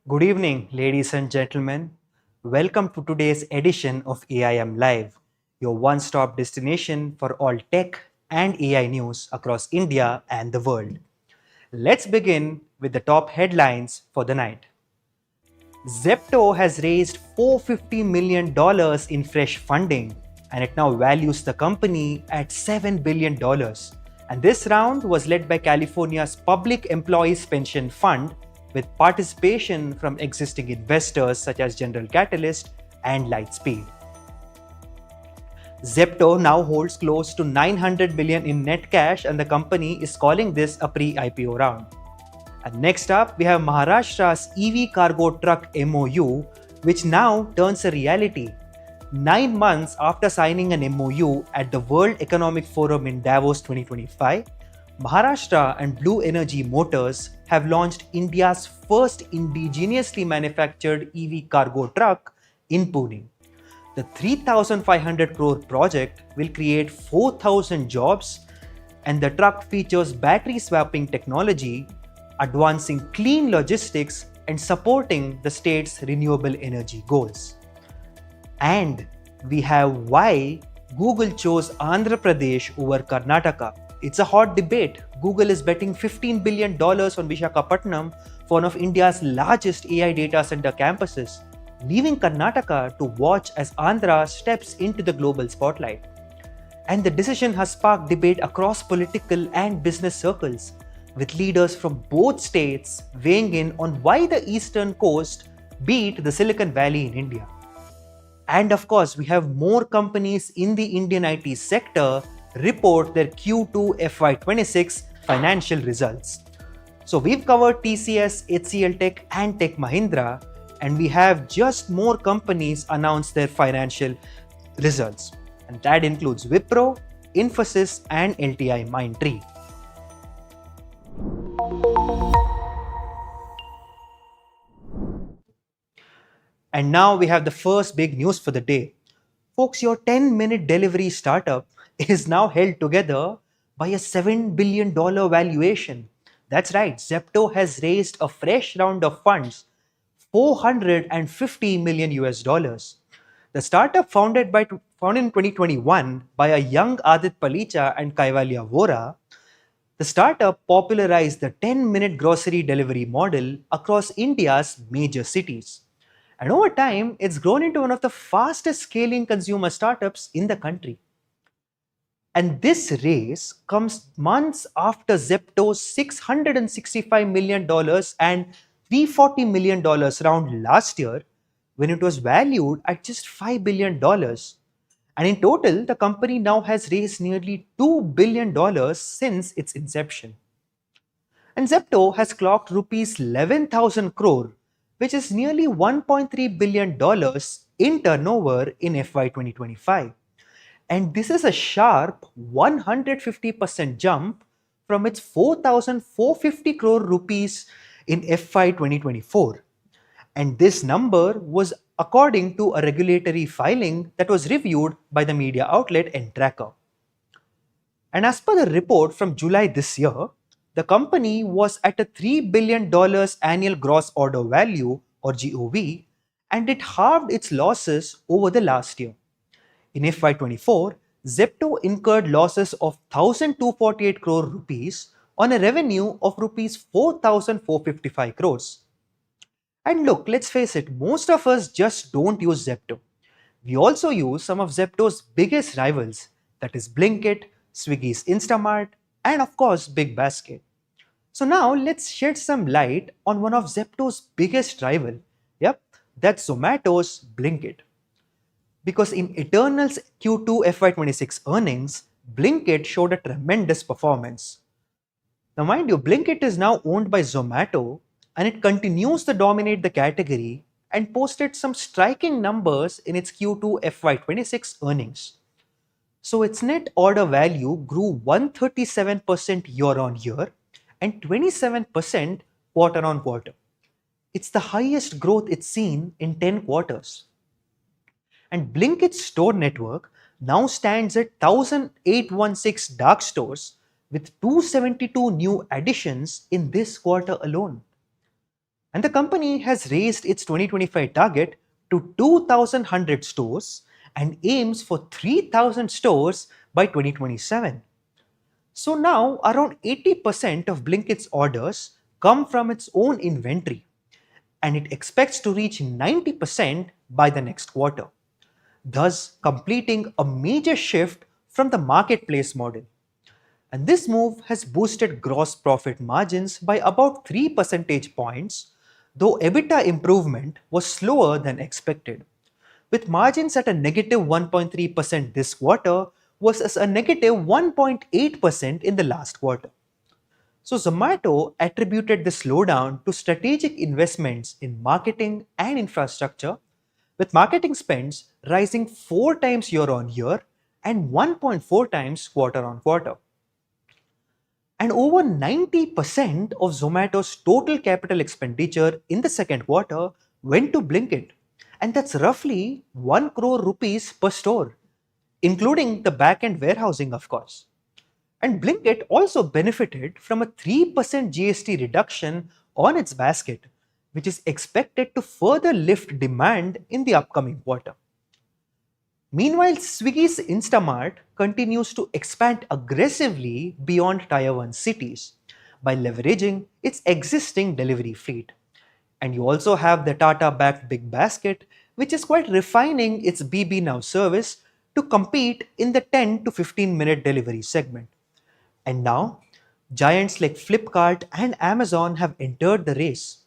Good evening, ladies and gentlemen. Welcome to today's edition of AIM Live, your one stop destination for all tech and AI news across India and the world. Let's begin with the top headlines for the night. Zepto has raised $450 million in fresh funding and it now values the company at $7 billion. And this round was led by California's Public Employees Pension Fund with participation from existing investors such as General Catalyst and Lightspeed. Zepto now holds close to 900 billion in net cash and the company is calling this a pre-IPO round. And next up, we have Maharashtra's EV cargo truck MOU, which now turns a reality. 9 months after signing an MOU at the World Economic Forum in Davos 2025, Maharashtra and Blue Energy Motors have launched India's first indigenously manufactured EV cargo truck in Pune. The 3,500 crore project will create 4,000 jobs, and the truck features battery swapping technology, advancing clean logistics, and supporting the state's renewable energy goals. And we have why Google chose Andhra Pradesh over Karnataka. It's a hot debate. Google is betting $15 billion on Visakhapatnam for one of India's largest AI data center campuses, leaving Karnataka to watch as Andhra steps into the global spotlight. And the decision has sparked debate across political and business circles, with leaders from both states weighing in on why the eastern coast beat the Silicon Valley in India. And of course, we have more companies in the Indian IT sector report their Q2 FY26 financial results. So we've covered TCS, HCL Tech and Tech Mahindra, and we have just more companies announce their financial results. And that includes Wipro, Infosys and LTIMindtree. And now we have the first big news for the day. Folks, your 10-minute delivery startup is now held together by a $7 billion valuation. That's right, Zepto has raised a fresh round of funds, 450 million US dollars. The startup founded in 2021 by a young Adit Palicha and Kaivalya Vora, the startup popularized the 10-minute grocery delivery model across India's major cities. And over time, it's grown into one of the fastest scaling consumer startups in the country. And this raise comes months after Zepto's $665 million and $340 million round last year, when it was valued at just $5 billion. And in total, the company now has raised nearly $2 billion since its inception. And Zepto has clocked rupees 11,000 crore, which is nearly $1.3 billion in turnover in FY 2025. And this is a sharp 150% jump from its 4,450 crore rupees in FY 2024. And this number was according to a regulatory filing that was reviewed by the media outlet Entracker. And as per the report from July this year, the company was at a $3 billion annual gross order value or GOV, and it halved its losses over the last year. In FY24, Zepto incurred losses of 1,248 crore rupees on a revenue of rupees 4,455 crores. And look, let's face it, most of us just don't use Zepto. We also use some of Zepto's biggest rivals, that is Blinkit, Swiggy's Instamart, and of course Big Basket. So now let's shed some light on one of Zepto's biggest rival. Yep, that's Zomato's Blinkit. Because in Eternal's Q2 FY26 earnings, Blinkit showed a tremendous performance. Now mind you, Blinkit is now owned by Zomato and it continues to dominate the category and posted some striking numbers in its Q2 FY26 earnings. So its net order value grew 137% year on year and 27% quarter on quarter. It's the highest growth it's seen in 10 quarters. And Blinkit's store network now stands at 1,816 dark stores with 272 new additions in this quarter alone. And the company has raised its 2025 target to 2,100 stores and aims for 3,000 stores by 2027. So now around 80% of Blinkit's orders come from its own inventory, and it expects to reach 90% by the next quarter, thus completing a major shift from the marketplace model. And this move has boosted gross profit margins by about 3 percentage points, though EBITDA improvement was slower than expected, with margins at a negative 1.3% this quarter versus a negative 1.8% in the last quarter. So Zomato attributed the slowdown to strategic investments in marketing and infrastructure, with marketing spends rising 4 times year on year and 1.4 times quarter on quarter. And over 90% of Zomato's total capital expenditure in the second quarter went to Blinkit. And that's roughly 1 crore rupees per store, including the back end warehousing, of course. And Blinkit also benefited from a 3% GST reduction on its basket, which is expected to further lift demand in the upcoming quarter. Meanwhile, Swiggy's Instamart continues to expand aggressively beyond Tier 1 cities by leveraging its existing delivery fleet. And you also have the Tata backed Big Basket, which is quite refining its BB Now service to compete in the 10 to 15-minute delivery segment. And now, giants like Flipkart and Amazon have entered the race.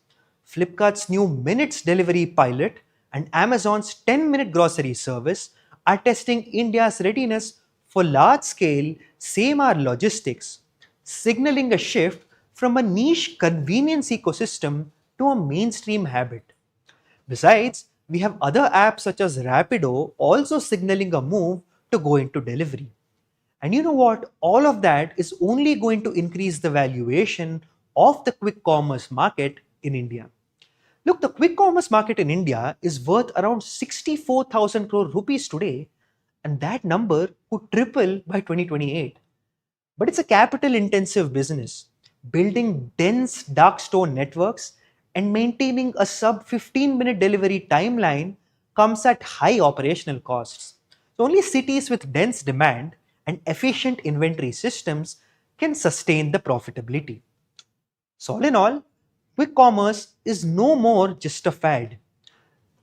Flipkart's new Minutes delivery pilot and Amazon's 10-minute grocery service are testing India's readiness for large scale same hour logistics, signaling a shift from a niche convenience ecosystem to a mainstream habit. Besides, we have other apps such as Rapido also signaling a move to go into delivery. And you know what? All of that is only going to increase the valuation of the quick commerce market in India. Look, the quick commerce market in India is worth around 64,000 crore rupees today, and that number could triple by 2028. But it's a capital intensive business. Building dense dark store networks and maintaining a sub 15-minute delivery timeline comes at high operational costs. So only cities with dense demand and efficient inventory systems can sustain the profitability. So, all in all, quick commerce is no more just a fad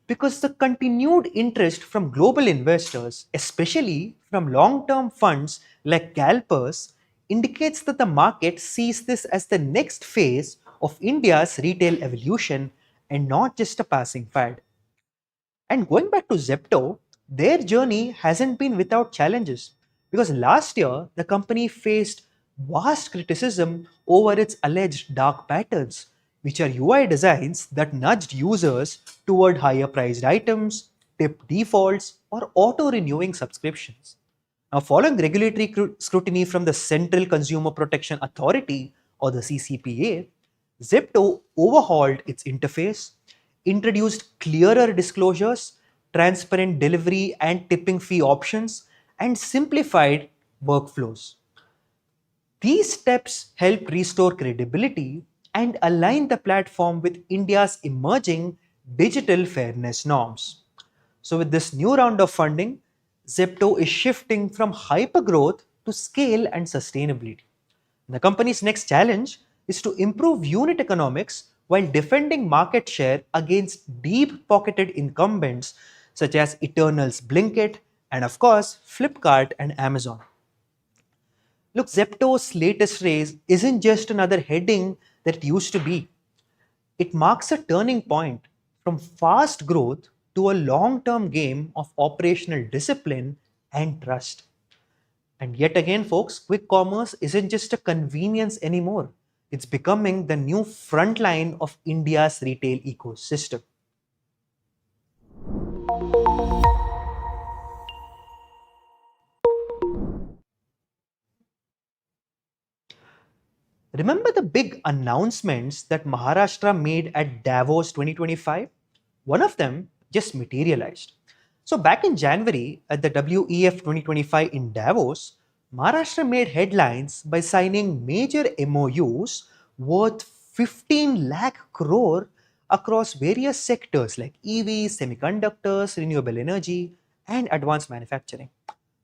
because the continued interest from global investors, especially from long term funds like CalPERS, indicates that the market sees this as the next phase of India's retail evolution and not just a passing fad. And going back to Zepto, their journey hasn't been without challenges because last year the company faced vast criticism over its alleged dark patterns, which are UI designs that nudged users toward higher priced items, tip defaults, or auto renewing subscriptions. Now, following regulatory scrutiny from the Central Consumer Protection Authority or the CCPA, Zepto overhauled its interface, introduced clearer disclosures, transparent delivery and tipping fee options, and simplified workflows. These steps help restore credibility and align the platform with India's emerging digital fairness norms. So, with this new round of funding, Zepto is shifting from hypergrowth to scale and sustainability. The company's next challenge is to improve unit economics while defending market share against deep pocketed incumbents such as Eternal's Blinkit and, of course, Flipkart and Amazon. Look, Zepto's latest raise isn't just another heading that it used to be. It marks a turning point from fast growth to a long term game of operational discipline and trust. And yet again, folks, quick commerce isn't just a convenience anymore. It's becoming the new frontline of India's retail ecosystem. Remember the big announcements that Maharashtra made at Davos 2025? One of them just materialized. So, back in January at the WEF 2025 in Davos, Maharashtra made headlines by signing major MOUs worth 15 lakh crore across various sectors like EVs, semiconductors, renewable energy, and advanced manufacturing.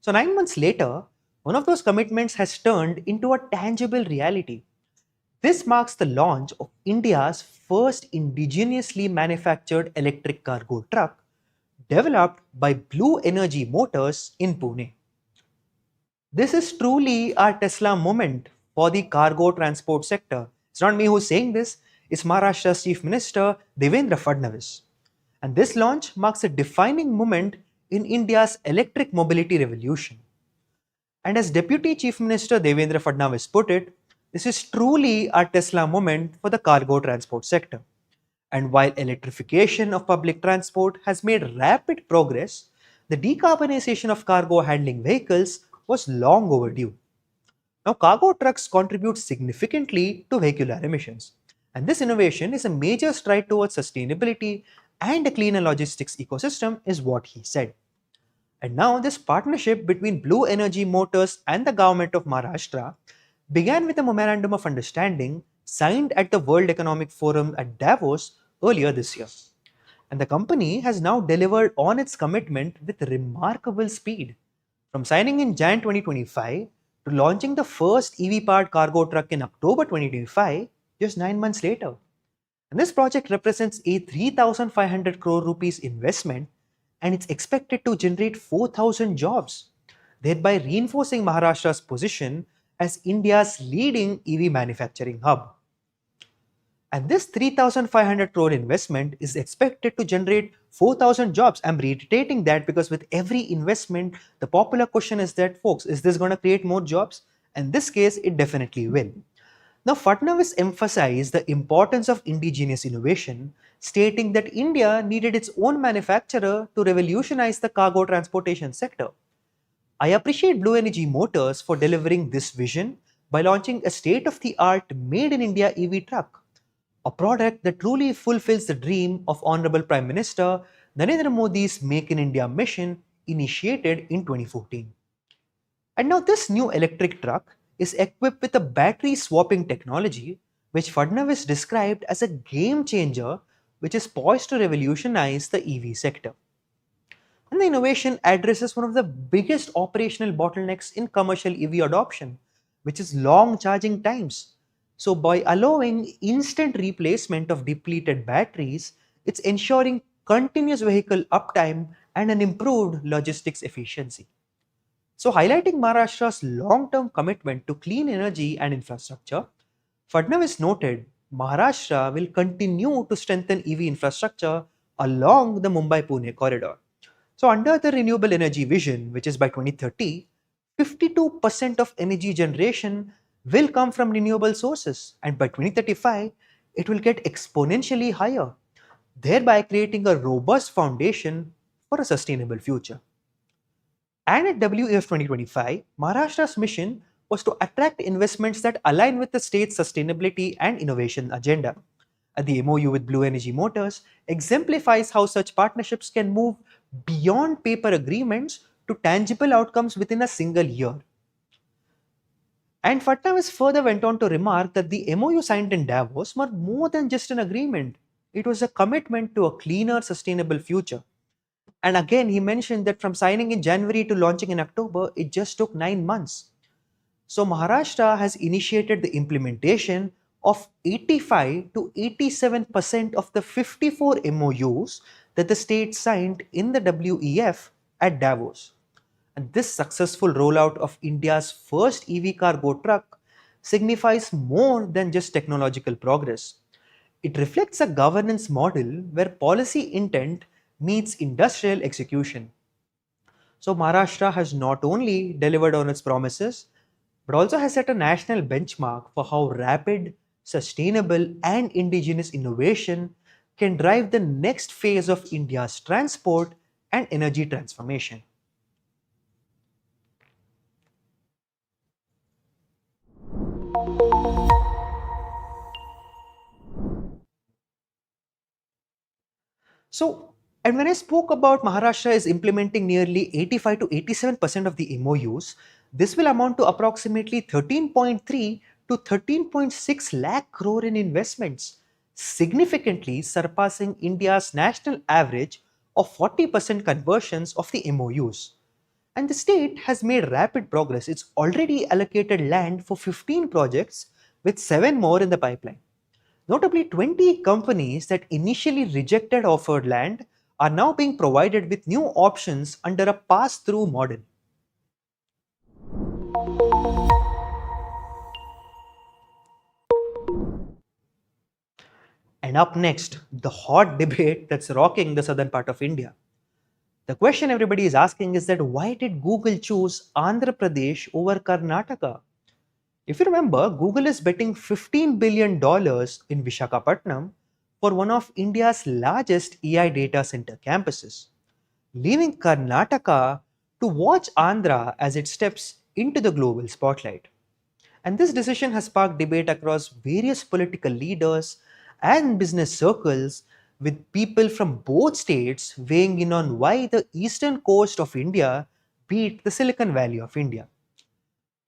So, 9 months later, one of those commitments has turned into a tangible reality. This marks the launch of India's first indigenously manufactured electric cargo truck, developed by Blue Energy Motors in Pune. This is truly a Tesla moment for the cargo transport sector. It's not me who's saying this, it's Maharashtra's Chief Minister Devendra Fadnavis. And this launch marks a defining moment in India's electric mobility revolution. And as Deputy Chief Minister Devendra Fadnavis put it, this is truly a Tesla moment for the cargo transport sector. And while electrification of public transport has made rapid progress, the decarbonization of cargo handling vehicles was long overdue. Now, cargo trucks contribute significantly to vehicular emissions, and this innovation is a major stride towards sustainability and a cleaner logistics ecosystem, is what he said. And now, this partnership between Blue Energy Motors and the government of Maharashtra began with a memorandum of understanding signed at the World Economic Forum at Davos earlier this year. And the company has now delivered on its commitment with remarkable speed. From signing in Jan 2025 to launching the first EV powered cargo truck in October 2025, just 9 months later. And this project represents a 3,500 crore rupees investment, and it's expected to generate 4,000 jobs, thereby reinforcing Maharashtra's position as India's leading EV manufacturing hub. And this 3,500 crore investment is expected to generate 4,000 jobs. I'm reiterating that because with every investment, the popular question is that, folks, is this going to create more jobs? In this case, it definitely will. Now, Fadnavis emphasized the importance of indigenous innovation, stating that India needed its own manufacturer to revolutionize the cargo transportation sector. I appreciate Blue Energy Motors for delivering this vision by launching a state of the art made in India EV truck, a product that truly fulfills the dream of Honorable Prime Minister Narendra Modi's Make in India mission initiated in 2014. And now, this new electric truck is equipped with a battery swapping technology, which Fadnavis described as a game changer, which is poised to revolutionize the EV sector. And the innovation addresses one of the biggest operational bottlenecks in commercial EV adoption, which is long charging times. So, by allowing instant replacement of depleted batteries, it's ensuring continuous vehicle uptime and an improved logistics efficiency. So, highlighting Maharashtra's long term commitment to clean energy and infrastructure, Fadnavis noted Maharashtra will continue to strengthen EV infrastructure along the Mumbai Pune corridor. So, under the renewable energy vision, which is by 2030, 52% of energy generation will come from renewable sources, and by 2035, it will get exponentially higher, thereby creating a robust foundation for a sustainable future. And at WEF 2025, Maharashtra's mission was to attract investments that align with the state's sustainability and innovation agenda. The MOU with Blue Energy Motors exemplifies how such partnerships can move beyond paper agreements to tangible outcomes within a single year. And Fadnavis further went on to remark that the MOU signed in Davos was more than just an agreement. It was a commitment to a cleaner, sustainable future. And again, he mentioned that from signing in January to launching in October, it just took 9 months. So Maharashtra has initiated the implementation of 85 to 87% of the 54 MOUs that the state signed in the WEF at Davos. And this successful rollout of India's first EV cargo truck signifies more than just technological progress. It reflects a governance model where policy intent meets industrial execution. So Maharashtra has not only delivered on its promises, but also has set a national benchmark for how rapid, sustainable, and indigenous innovation can drive the next phase of India's transport and energy transformation. So, and when I spoke about Maharashtra is implementing nearly 85 to 87% of the MOUs, this will amount to approximately 13.3 to 13.6 lakh crore in investments, significantly surpassing India's national average of 40% conversions of the MOUs. And the state has made rapid progress. It's already allocated land for 15 projects, with 7 more in the pipeline. Notably, 20 companies that initially rejected offered land are now being provided with new options under a pass through model. And up next, the hot debate that's rocking the southern part of India. The question everybody is asking is that why did Google choose Andhra Pradesh over Karnataka? If you remember, Google is betting $15 billion in Visakhapatnam for one of India's largest AI data center campuses, leaving Karnataka to watch Andhra as it steps into the global spotlight. And this decision has sparked debate across various political leaders and business circles, with people from both states weighing in on why the eastern coast of India beat the Silicon Valley of India.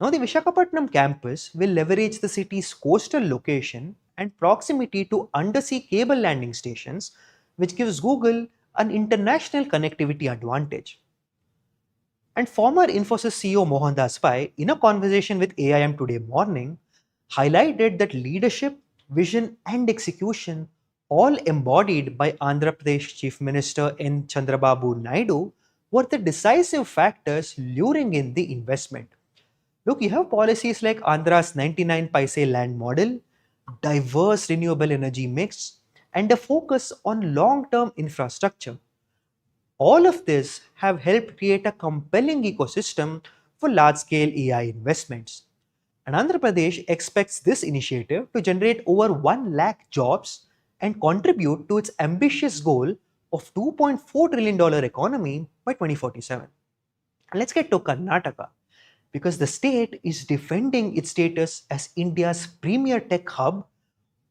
Now, the Visakhapatnam campus will leverage the city's coastal location and proximity to undersea cable landing stations, which gives Google an international connectivity advantage. And former Infosys CEO Mohandas Pai, in a conversation with AIM today morning, highlighted that leadership, vision, and execution, all embodied by Andhra Pradesh Chief Minister N. Chandrababu Naidu, were the decisive factors luring in the investment. Look, you have policies like Andhra's 99 paise land model, diverse renewable energy mix, and a focus on long term infrastructure. All of this have helped create a compelling ecosystem for large scale AI investments. And Andhra Pradesh expects this initiative to generate over 1 lakh jobs and contribute to its ambitious goal of $2.4 trillion economy by 2047. And let's get to Karnataka, because the state is defending its status as India's premier tech hub,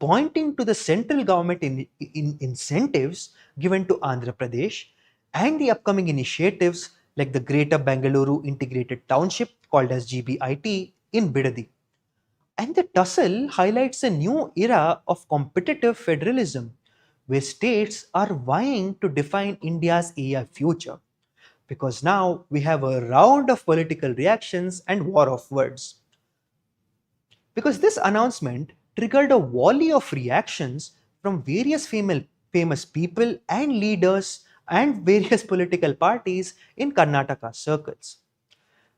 pointing to the central government incentives given to Andhra Pradesh and the upcoming initiatives like the Greater Bengaluru Integrated Township, called as GBIT, in Bidadi. And the tussle highlights a new era of competitive federalism, where states are vying to define India's AI future. Because now we have a round of political reactions and war of words. Because this announcement triggered a volley of reactions from various famous people and leaders and various political parties in Karnataka circles.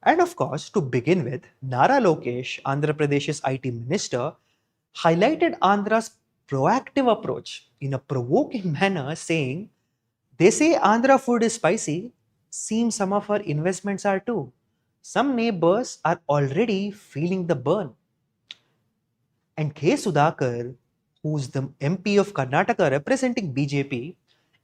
And of course, to begin with, Nara Lokesh, Andhra Pradesh's IT minister, highlighted Andhra's proactive approach in a provoking manner, saying, "They say Andhra food is spicy, seems some of our investments are too. Some neighbors are already feeling the burn." And K. Sudhakar, who's the MP of Karnataka representing BJP,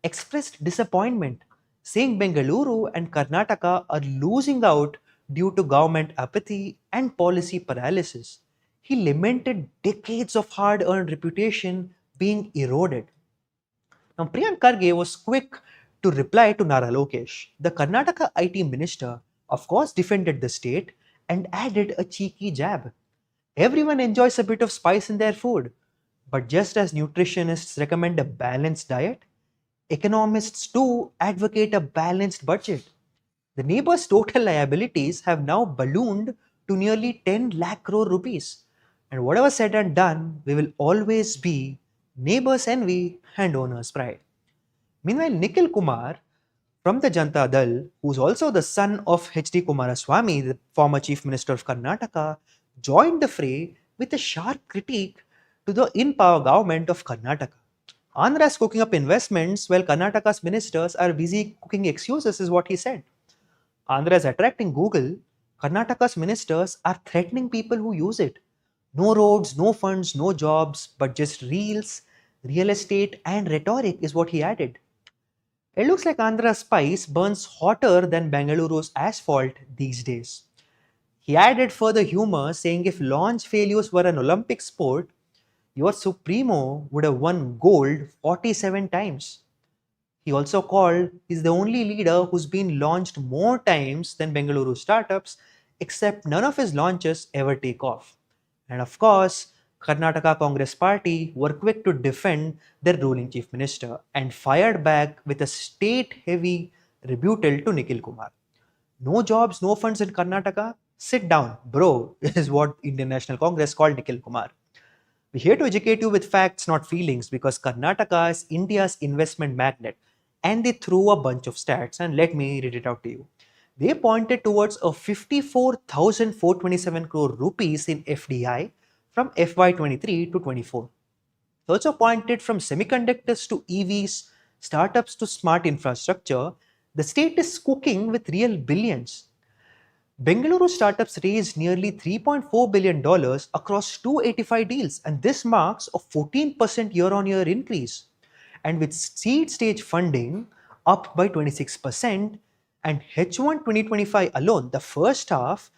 expressed disappointment, saying Bengaluru and Karnataka are losing out due to government apathy and policy paralysis. He lamented decades of hard earned reputation being eroded. Now, Priyank Kharge was quick to reply to Nara Lokesh. The Karnataka IT minister, of course, defended the state and added a cheeky jab. Everyone enjoys a bit of spice in their food, but just as nutritionists recommend a balanced diet, economists too advocate a balanced budget. The neighbor's total liabilities have now ballooned to nearly 10 lakh crore rupees. And whatever said and done, we will always be neighbor's envy and owner's pride. Meanwhile, Nikhil Kumar from the Janata Dal, who's also the son of H.D. Kumaraswamy, the former Chief Minister of Karnataka, joined the fray with a sharp critique to the in power government of Karnataka. Andhra is cooking up investments while Karnataka's ministers are busy cooking excuses, is what he said. Andhra is attracting Google, Karnataka's ministers are threatening people who use it. No roads, no funds, no jobs, but just reels, real estate, and rhetoric, is what he added. It looks like Andhra's spice burns hotter than Bengaluru's asphalt these days. He added further humor, saying if launch failures were an Olympic sport, your Supremo would have won gold 47 times. He also called he's the only leader who's been launched more times than Bengaluru startups, except none of his launches ever take off. And of course, Karnataka Congress Party were quick to defend their ruling chief minister and fired back with a state-heavy rebuttal to Nikhil Kumar. No jobs, no funds in Karnataka? Sit down, bro, is what Indian National Congress called Nikhil Kumar. We're here to educate you with facts, not feelings, because Karnataka is India's investment magnet. And they threw a bunch of stats, and let me read it out to you. They pointed towards a 54,427 crore rupees in FDI from FY23 to 24. They also pointed from semiconductors to EVs, startups to smart infrastructure. The state is cooking with real billions. Bengaluru startups raised nearly $3.4 billion across 285 deals, and this marks a 14% year on year increase. And with seed stage funding up by 26%, and H1 2025 alone, the first half,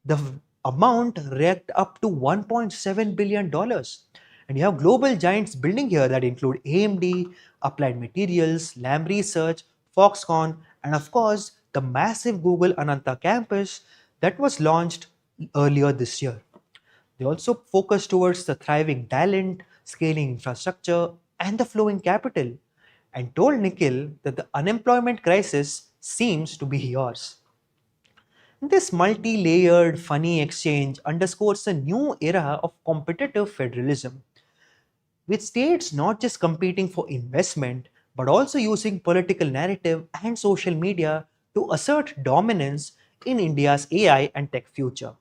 the amount racked up to $1.7 billion. And you have global giants building here that include AMD, Applied Materials, Lam Research, Foxconn, and of course, the massive Google Ananta campus that was launched earlier this year. They also focus towards the thriving talent, scaling infrastructure, and the flowing capital, and told Nikhil that the unemployment crisis seems to be yours. This multi layered, funny exchange underscores a new era of competitive federalism, with states not just competing for investment but also using political narrative and social media to assert dominance in India's AI and tech future.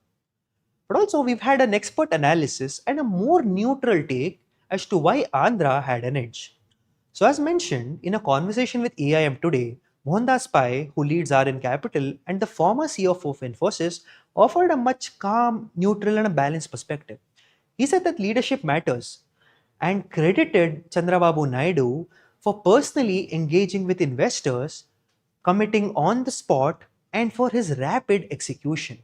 But also, we've had an expert analysis and a more neutral take as to why Andhra had an edge. So, as mentioned, in a conversation with AIM today, Mohandas Pai, who leads RN Capital and the former CFO of Infosys, offered a much calm, neutral, and a balanced perspective. He said that leadership matters and credited Chandrababu Naidu for personally engaging with investors, committing on the spot, and for his rapid execution.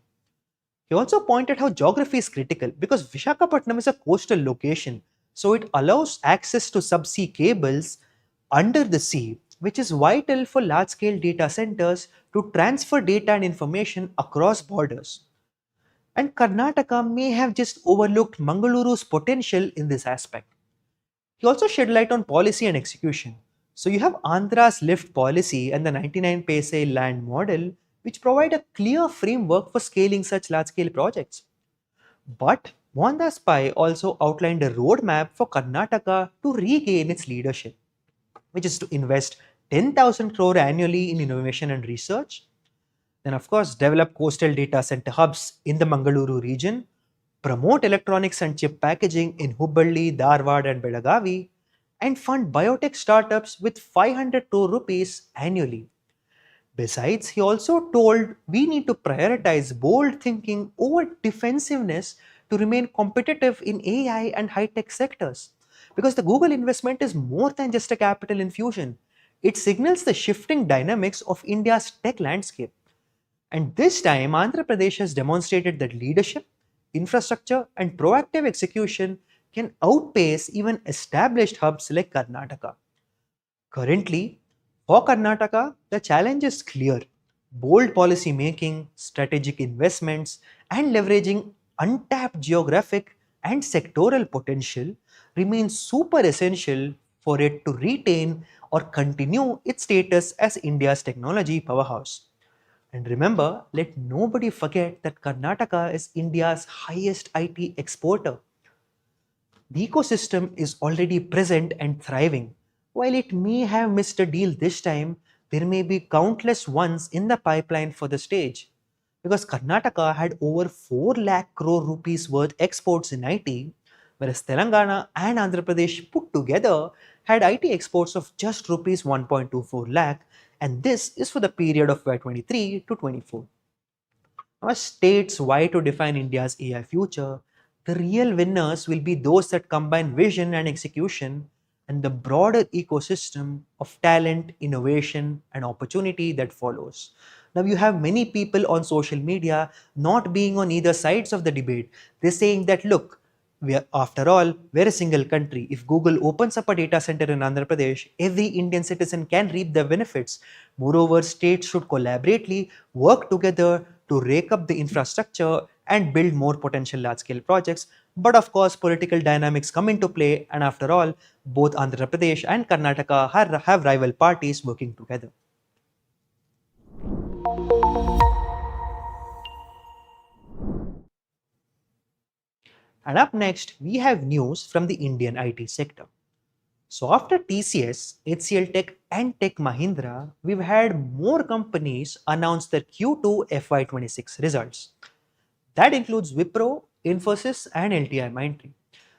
He also pointed how geography is critical because Visakhapatnam is a coastal location, so it allows access to subsea cables under the sea, which is vital for large scale data centers to transfer data and information across borders. And Karnataka may have just overlooked Mangaluru's potential in this aspect. He also shed light on policy and execution. So you have Andhra's lift policy and the 99 paise land model, which provide a clear framework for scaling such large-scale projects. But Mohandas Pai also outlined a roadmap for Karnataka to regain its leadership, which is to invest 10,000 crore annually in innovation and research. Then, of course, develop coastal data center hubs in the Mangaluru region, promote electronics and chip packaging in Hubballi, Dharwad, and Belagavi, and fund biotech startups with 500 crore rupees annually. Besides, he also told we need to prioritize bold thinking over defensiveness to remain competitive in AI and high tech sectors. Because the Google investment is more than just a capital infusion, it signals the shifting dynamics of India's tech landscape. And this time, Andhra Pradesh has demonstrated that leadership, infrastructure, and proactive execution can outpace even established hubs like Karnataka. Currently, for Karnataka, the challenge is clear. Bold policy making, strategic investments, and leveraging untapped geographic and sectoral potential remain super essential for it to retain or continue its status as India's technology powerhouse. And remember, let nobody forget that Karnataka is India's highest IT exporter. The ecosystem is already present and thriving. While it may have missed a deal this time, there may be countless ones in the pipeline for the stage. Because Karnataka had over 4 lakh crore rupees worth exports in IT, whereas Telangana and Andhra Pradesh put together had IT exports of just rupees 1.24 lakh, and this is for the period of Y23 to 24. Now, states why to define India's AI future, the real winners will be those that combine vision and execution and the broader ecosystem of talent, innovation, and opportunity that follows. Now, you have many people on social media not being on either sides of the debate. They're saying that, look, after all, we're a single country. If Google opens up a data center in Andhra Pradesh, every Indian citizen can reap the benefits. Moreover, states should collaboratively work together to rake up the infrastructure and build more potential large scale projects. But of course, political dynamics come into play, and after all, both Andhra Pradesh and Karnataka have rival parties working together. And up next, we have news from the Indian IT sector. So after TCS, HCL Tech and Tech Mahindra, we've had more companies announce their Q2 FY26 results. That includes Wipro, Infosys and LTI Mindtree.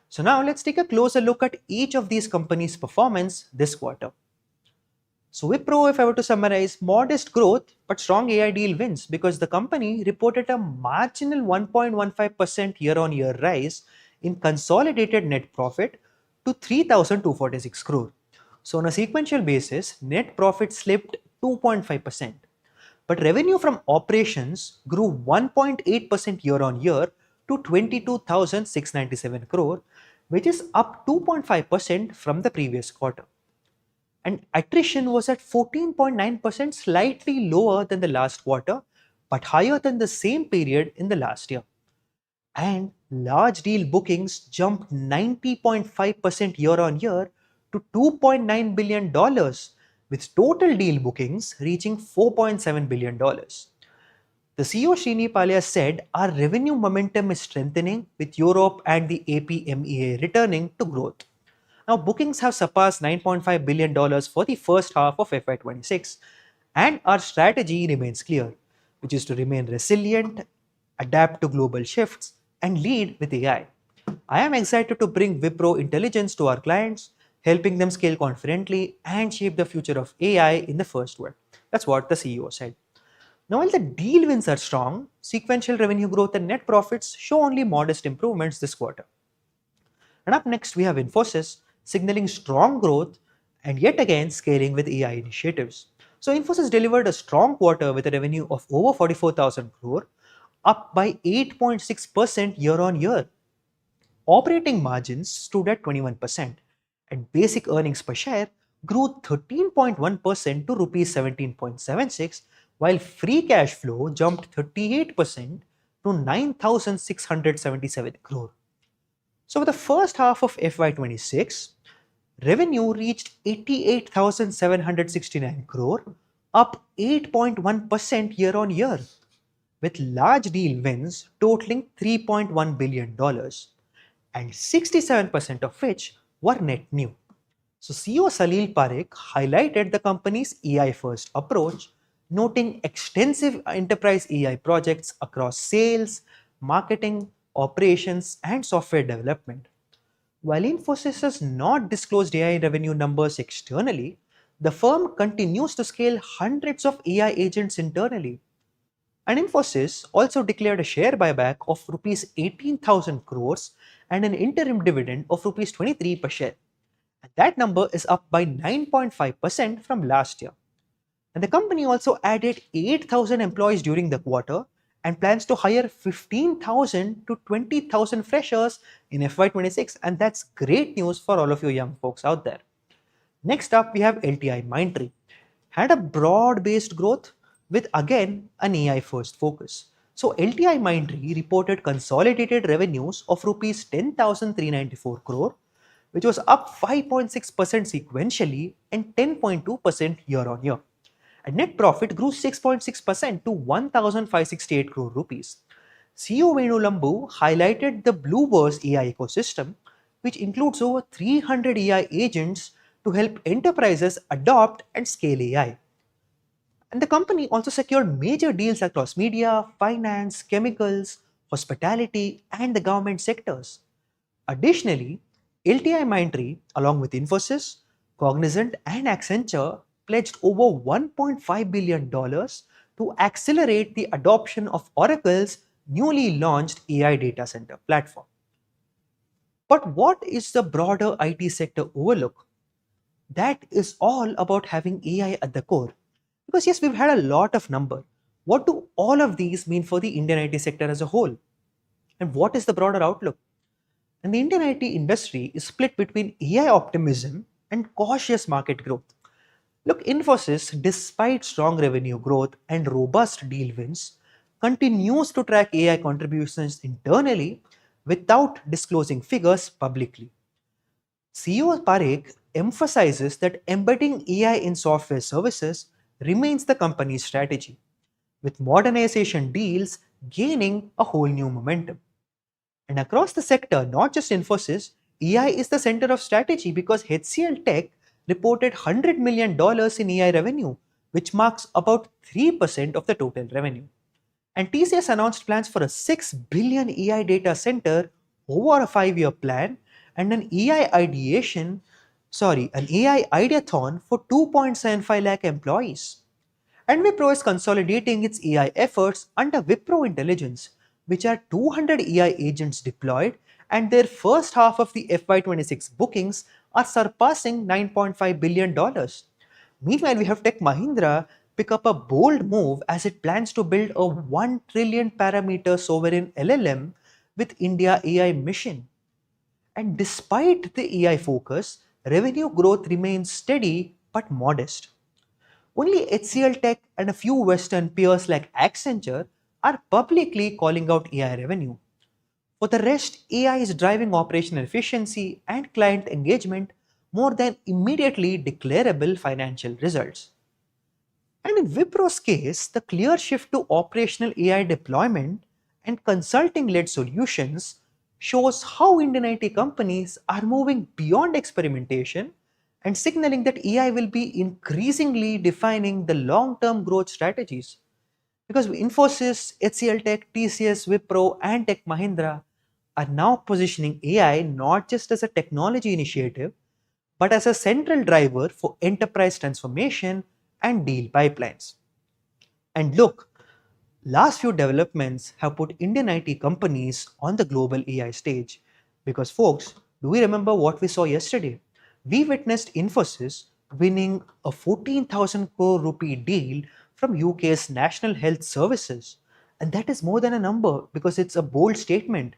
So now let's take a closer look at each of these companies' performance this quarter. So Wipro, if I were to summarize, modest growth but strong AI deal wins because the company reported a marginal 1.15% year-on-year rise in consolidated net profit to 3,246 crore. So on a sequential basis, net profit slipped 2.5%. But revenue from operations grew 1.8% year-on-year to 22,697 crore, which is up 2.5% from the previous quarter. And attrition was at 14.9%, slightly lower than the last quarter, but higher than the same period in the last year. And large deal bookings jumped 90.5% year on year to $2.9 billion, with total deal bookings reaching $4.7 billion. The CEO Srini Palya said our revenue momentum is strengthening with Europe and the APMEA returning to growth. Now, bookings have surpassed $9.5 billion for the first half of FY26, and our strategy remains clear, which is to remain resilient, adapt to global shifts, and lead with AI. I am excited to bring Wipro intelligence to our clients, helping them scale confidently and shape the future of AI in the first world. That's what the CEO said. Now, while the deal wins are strong, sequential revenue growth and net profits show only modest improvements this quarter. And up next, we have Infosys signaling strong growth and yet again scaling with AI initiatives. So, Infosys delivered a strong quarter with a revenue of over 44,000 crore, up by 8.6% year on year. Operating margins stood at 21%, and basic earnings per share grew 13.1% to rupees 17.76, while free cash flow jumped 38% to 9,677 crore. So, for the first half of FY26, revenue reached 88,769 crore, up 8.1% year on year, with large deal wins totaling $3.1 billion, and 67% of which were net new. So, CEO Salil Parekh highlighted the company's AI first approach, noting extensive enterprise AI projects across sales, marketing, operations, and software development. While Infosys has not disclosed AI revenue numbers externally, the firm continues to scale hundreds of AI agents internally. And Infosys also declared a share buyback of rupees 18,000 crores and an interim dividend of rupees 23 per share. And that number is up by 9.5% from last year. And the company also added 8,000 employees during the quarter and plans to hire 15,000 to 20,000 freshers in FY26. And that's great news for all of you young folks out there. Next up, we have LTI Mindtree. Had a broad-based growth with again an AI-first focus. So LTI Mindtree reported consolidated revenues of rupees 10,394 crore, which was up 5.6% sequentially and 10.2% year on year. And net profit grew 6.6% to 1,568 crore rupees. CEO Venu Lambu highlighted the Blueverse AI ecosystem, which includes over 300 AI agents to help enterprises adopt and scale AI. And the company also secured major deals across media, finance, chemicals, hospitality, and the government sectors. Additionally, LTI Mindtree, along with Infosys, Cognizant, and Accenture, pledged over $1.5 billion to accelerate the adoption of Oracle's newly launched AI data center platform. But what is the broader IT sector overlook? That is all about having AI at the core. Because yes, we've had a lot of number. What do all of these mean for the Indian IT sector as a whole? And what is the broader outlook? And the Indian IT industry is split between AI optimism and cautious market growth. Look, Infosys, despite strong revenue growth and robust deal wins, continues to track AI contributions internally without disclosing figures publicly. CEO Parekh emphasizes that embedding AI in software services remains the company's strategy, with modernization deals gaining a whole new momentum. And across the sector, not just Infosys, AI is the center of strategy because HCL Tech reported $100 million in AI revenue, which marks about 3% of the total revenue. And TCS announced plans for a 6 billion AI data center over a 5-year plan and an AI ideathon for 2.75 lakh employees. And Wipro is consolidating its AI efforts under Wipro Intelligence, which are 200 AI agents deployed, and their first half of the FY26 bookings are surpassing $9.5 billion. Meanwhile, we have Tech Mahindra pick up a bold move as it plans to build a 1 trillion parameter sovereign LLM with India AI mission. And despite the AI focus, revenue growth remains steady but modest. Only HCL Tech and a few Western peers like Accenture are publicly calling out AI revenue. For the rest, AI is driving operational efficiency and client engagement more than immediately declarable financial results. And in Wipro's case, the clear shift to operational AI deployment and consulting led solutions shows how Indian IT companies are moving beyond experimentation and signaling that AI will be increasingly defining the long term growth strategies. Because Infosys, HCL Tech, TCS, Wipro, and Tech Mahindra are now positioning AI not just as a technology initiative, but as a central driver for enterprise transformation and deal pipelines. And look, last few developments have put Indian IT companies on the global AI stage. Because, folks, do we remember what we saw yesterday? We witnessed Infosys winning a 14,000 crore rupee deal from UK's National Health Services. And that is more than a number because it's a bold statement.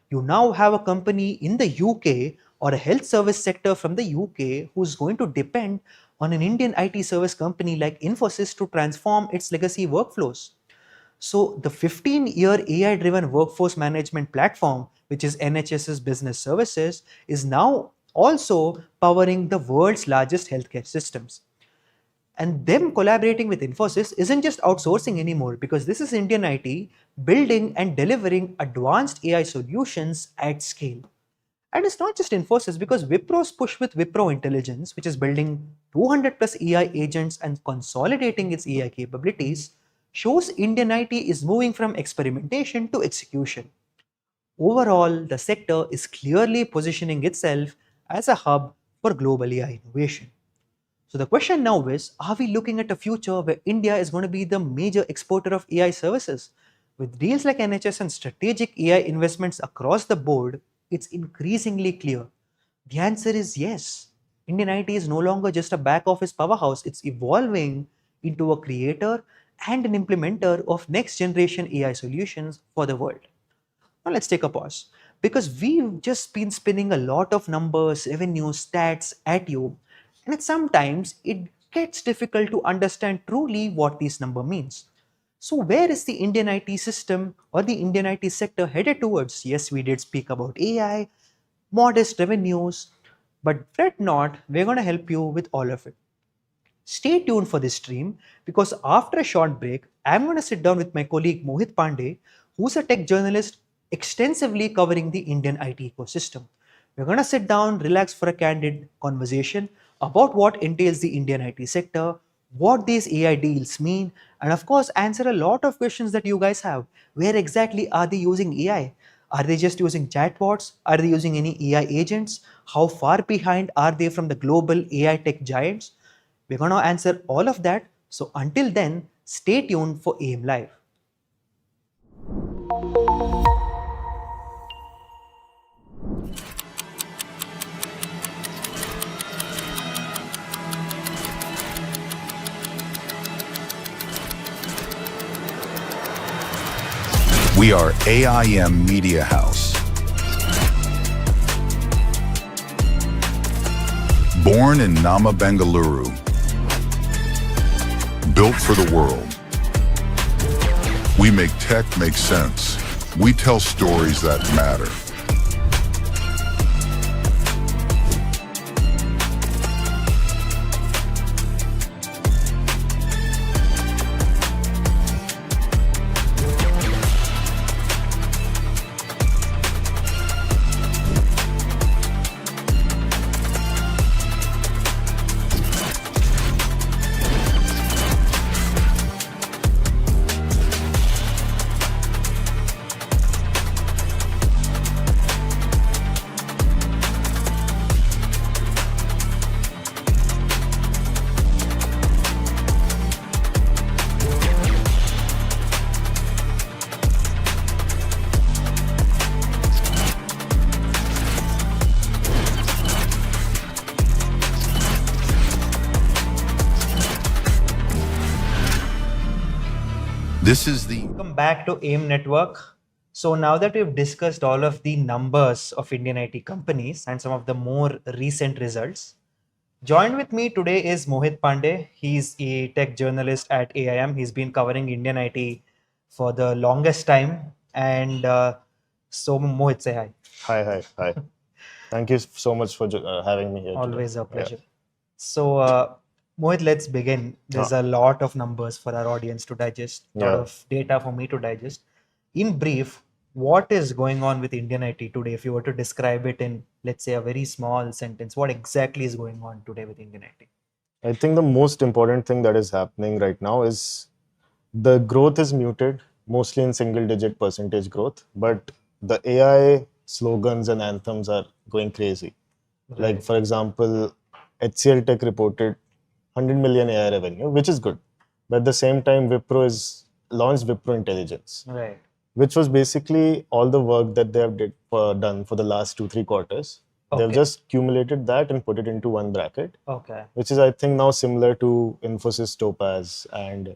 You now have a company in the UK or a health service sector from the UK who's going to depend on an Indian IT service company like Infosys to transform its legacy workflows. So, the 15-year AI driven workforce management platform, which is NHS's business services, is now also powering the world's largest healthcare systems. And them collaborating with Infosys isn't just outsourcing anymore because this is Indian IT building and delivering advanced AI solutions at scale. And it's not just Infosys because Wipro's push with Wipro Intelligence, which is building 200 plus AI agents and consolidating its AI capabilities, shows Indian IT is moving from experimentation to execution. Overall, the sector is clearly positioning itself as a hub for global AI innovation. So the question now is, are we looking at a future where India is going to be the major exporter of AI services? With deals like NHS and strategic AI investments across the board, it's increasingly clear. The answer is yes. Indian IT is no longer just a back office powerhouse, it's evolving into a creator and an implementer of next generation AI solutions for the world. Now let's take a pause because we've just been spinning a lot of numbers, revenue, stats at you, and sometimes it gets difficult to understand truly what this number means. So where is the Indian IT system or the Indian IT sector headed towards? Yes, we did speak about AI, modest revenues, but fret not, we're going to help you with all of it. Stay tuned for this stream because after a short break, I'm going to sit down with my colleague Mohit Pandey, who's a tech journalist extensively covering the Indian IT ecosystem. We're going to sit down, relax for a candid conversation about what entails the Indian IT sector, what these AI deals mean, and of course, answer a lot of questions that you guys have. Where exactly are they using AI? Are they just using chatbots? Are they using any AI agents? How far behind are they from the global AI tech giants? We're going to answer all of that. So until then, stay tuned for AM Live. We are AIM Media House. Born in Nama, Bengaluru. Built for the world. We make tech make sense. We tell stories that matter. This is the Welcome back to AIM Network. So now that we've discussed all of the numbers of Indian IT companies and some of the more recent results, joined with me today is Mohit Pandey. He's a tech journalist at AIM. He's been covering Indian IT for the longest time. And so Mohit, say hi. Hi. Thank you so much for having me here Always today. a pleasure. So, Mohit, let's begin. There's a lot of numbers for our audience to digest, a lot Yeah. of data for me to digest. In brief, what is going on with Indian IT today? If you were to describe it in, let's say, a very small sentence, what exactly is going on today with Indian IT? I think the most important thing that is happening right now is the growth is muted, mostly in single digit percentage growth, but the AI slogans and anthems are going crazy. Like, for example, HCL Tech reported 100 million AI revenue, which is good. But at the same time, Wipro is launched Wipro Intelligence, Right. which was basically all the work that they have done for the last 2-3 quarters. They've Okay. just accumulated that and put it into one bracket, Okay. which is I think now similar to Infosys Topaz and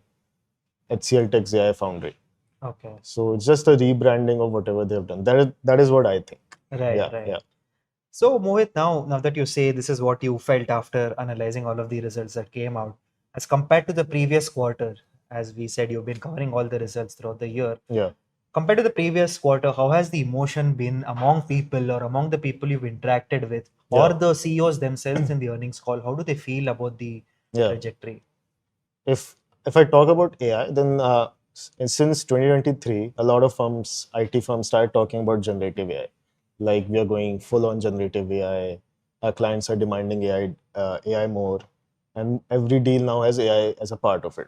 HCL Tech's AI Foundry. Okay. So it's just a rebranding of whatever they've done. That is what I think. Right. Yeah, Right. yeah. So, Mohit, now that you say this is what you felt after analyzing all of the results that came out, as compared to the previous quarter, as we said, you've been covering all the results throughout the year. Yeah. Compared to the previous quarter, how has the emotion been among people or among the people you've interacted with, or Yeah. the CEOs themselves in the earnings call? How do they feel about the Yeah. trajectory? If I talk about AI, then since 2023, a lot of firms, IT firms, started talking about generative AI. Like we are going full on generative AI. Our clients are demanding AI more, and every deal now has AI as a part of it.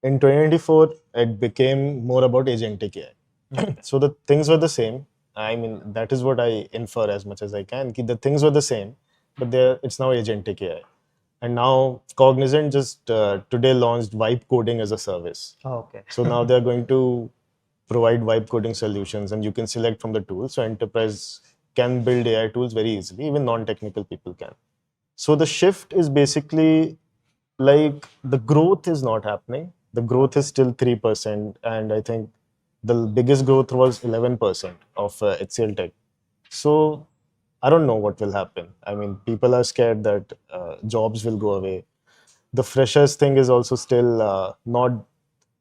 In 2024, it became more about agentic AI. So the things were the same. I mean, that is what I infer as much as I can. The things were the same, but it's now agentic AI. And now Cognizant just today launched vibe coding as a service. Okay. So now they're going to provide vibe coding solutions, and you can select from the tools. So enterprise can build AI tools very easily, even non-technical people can. So the shift is basically like the growth is not happening. The growth is still 3%, and I think the biggest growth was 11% of HCL Tech. So I don't know what will happen. I mean, people are scared that jobs will go away. The freshers thing is also still not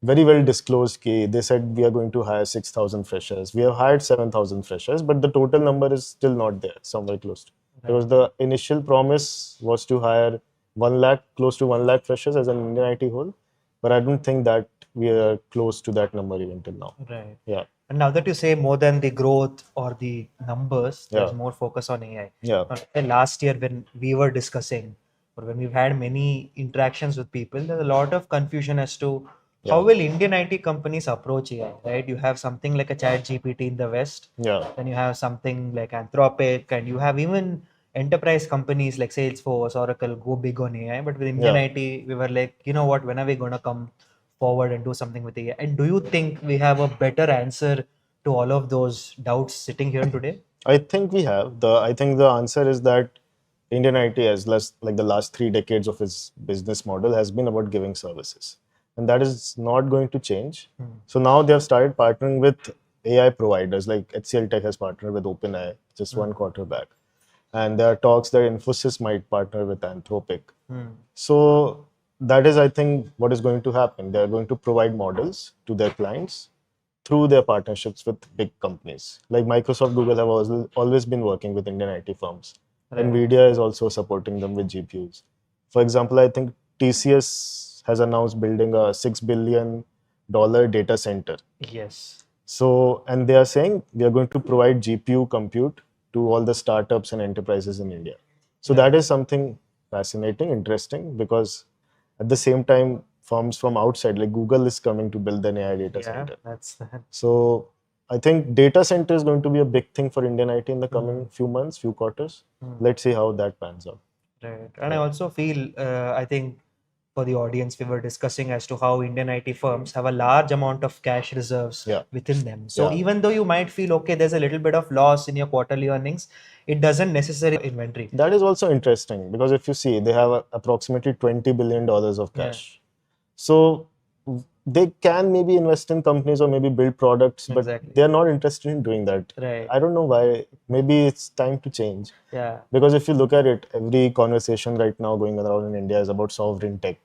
very well disclosed. They said we are going to hire 6,000 freshers. We have hired 7,000 freshers, but the total number is still not there, somewhere close to. Because the initial promise was to hire 1 lakh, close to 1 lakh freshers as an Indian IT whole. But I don't think that we are close to that number even till now. Right. Yeah. And now that you say more than the growth or the numbers, there's Yeah. more focus on AI. Yeah. Last year, when we were discussing, or when we've had many interactions with people, there's a lot of confusion as to how will Indian IT companies approach AI, right? You have something like a Chat GPT in the West, Yeah. then you have something like Anthropic, and you have even enterprise companies like Salesforce, Oracle go big on AI. But with Indian Yeah. IT, we were like, you know what, when are we going to come forward and do something with AI? And do you think we have a better answer to all of those doubts sitting here today? I think we have. I think the answer is that Indian IT, as like the last 3 decades of its business model, has been about giving services, and that is not going to change. So now they have started partnering with AI providers, like HCL Tech has partnered with OpenAI just 1 quarter back, and there are talks that Infosys might partner with Anthropic. So that is, I think, what is going to happen. They are going to provide models to their clients through their partnerships with big companies. Like Microsoft, Google have always been working with Indian IT firms. Nvidia is also supporting them with GPUs. For example, I think TCS has announced building a $6 billion data center. Yes. So, and they are saying we are going to provide GPU compute to all the startups and enterprises in India. So that is something fascinating, interesting, because at the same time, firms from outside, like Google, is coming to build an AI data center. That's that. So I think data center is going to be a big thing for Indian IT in the coming few months, few quarters. Let's see how that pans out. Right. And I also feel, I think for the audience, we were discussing as to how Indian IT firms have a large amount of cash reserves within them. So even though you might feel, okay, there's a little bit of loss in your quarterly earnings, it doesn't necessarily inventory. That is also interesting because if you see, they have approximately $20 billion of cash. So they can maybe invest in companies or maybe build products, but Exactly. they're not interested in doing that. Right. I don't know why. Maybe it's time to change. Yeah. Because if you look at it, every conversation right now going around in India is about sovereign tech.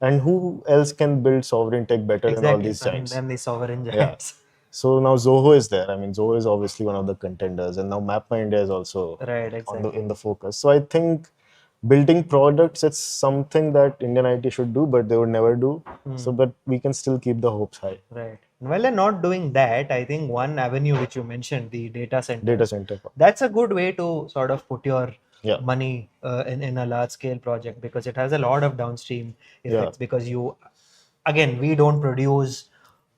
And who else can build sovereign tech better than all Exactly. these I mean, giants? then the sovereign Yeah. giants. So now Zoho is there. I mean, Zoho is obviously one of the contenders, and now MapMyIndia is also Right. Exactly. in the focus. So I think building products, it's something that Indian IT should do, but they would never do. So, but we can still keep the hopes high. Right. While they're not doing that, I think one avenue which you mentioned, the data center, Data center. that's a good way to sort of put your Yeah. money in a large scale project, because it has a lot of downstream effects. Because you, again, we don't produce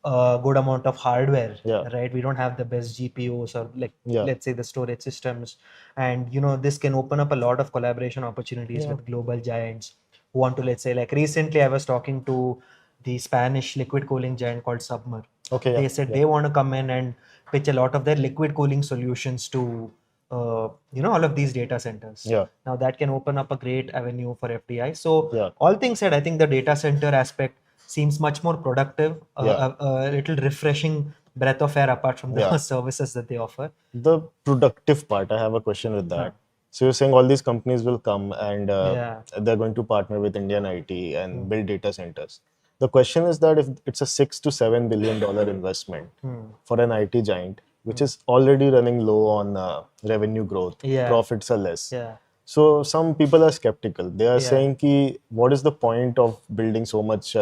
a good amount of hardware, Yeah. right? We don't have the best GPUs or, like, Yeah. let's say, the storage systems. And this can open up a lot of collaboration opportunities with global giants who want to, let's say, like recently I was talking to the Spanish liquid cooling giant called Submer. Okay. They said they want to come in and pitch a lot of their liquid cooling solutions to all of these data centers. Yeah. Now that can open up a great avenue for FDI. So Yeah. all things said, I think the data center aspect seems much more productive, a little refreshing breath of air apart from the services that they offer. The productive part, I have a question with that. So you're saying all these companies will come and they're going to partner with Indian IT and build data centers. The question is that if it's a $6 to $7 billion investment for an IT giant, which is already running low on revenue growth, profits are less. Yeah. So some people are skeptical. They are saying ki, what is the point of building so much,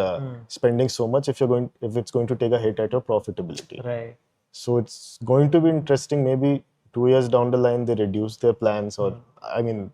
spending so much if it's going to take a hit at your profitability? Right. So it's going to be interesting. Maybe 2 years down the line, they reduce their plans, or I mean,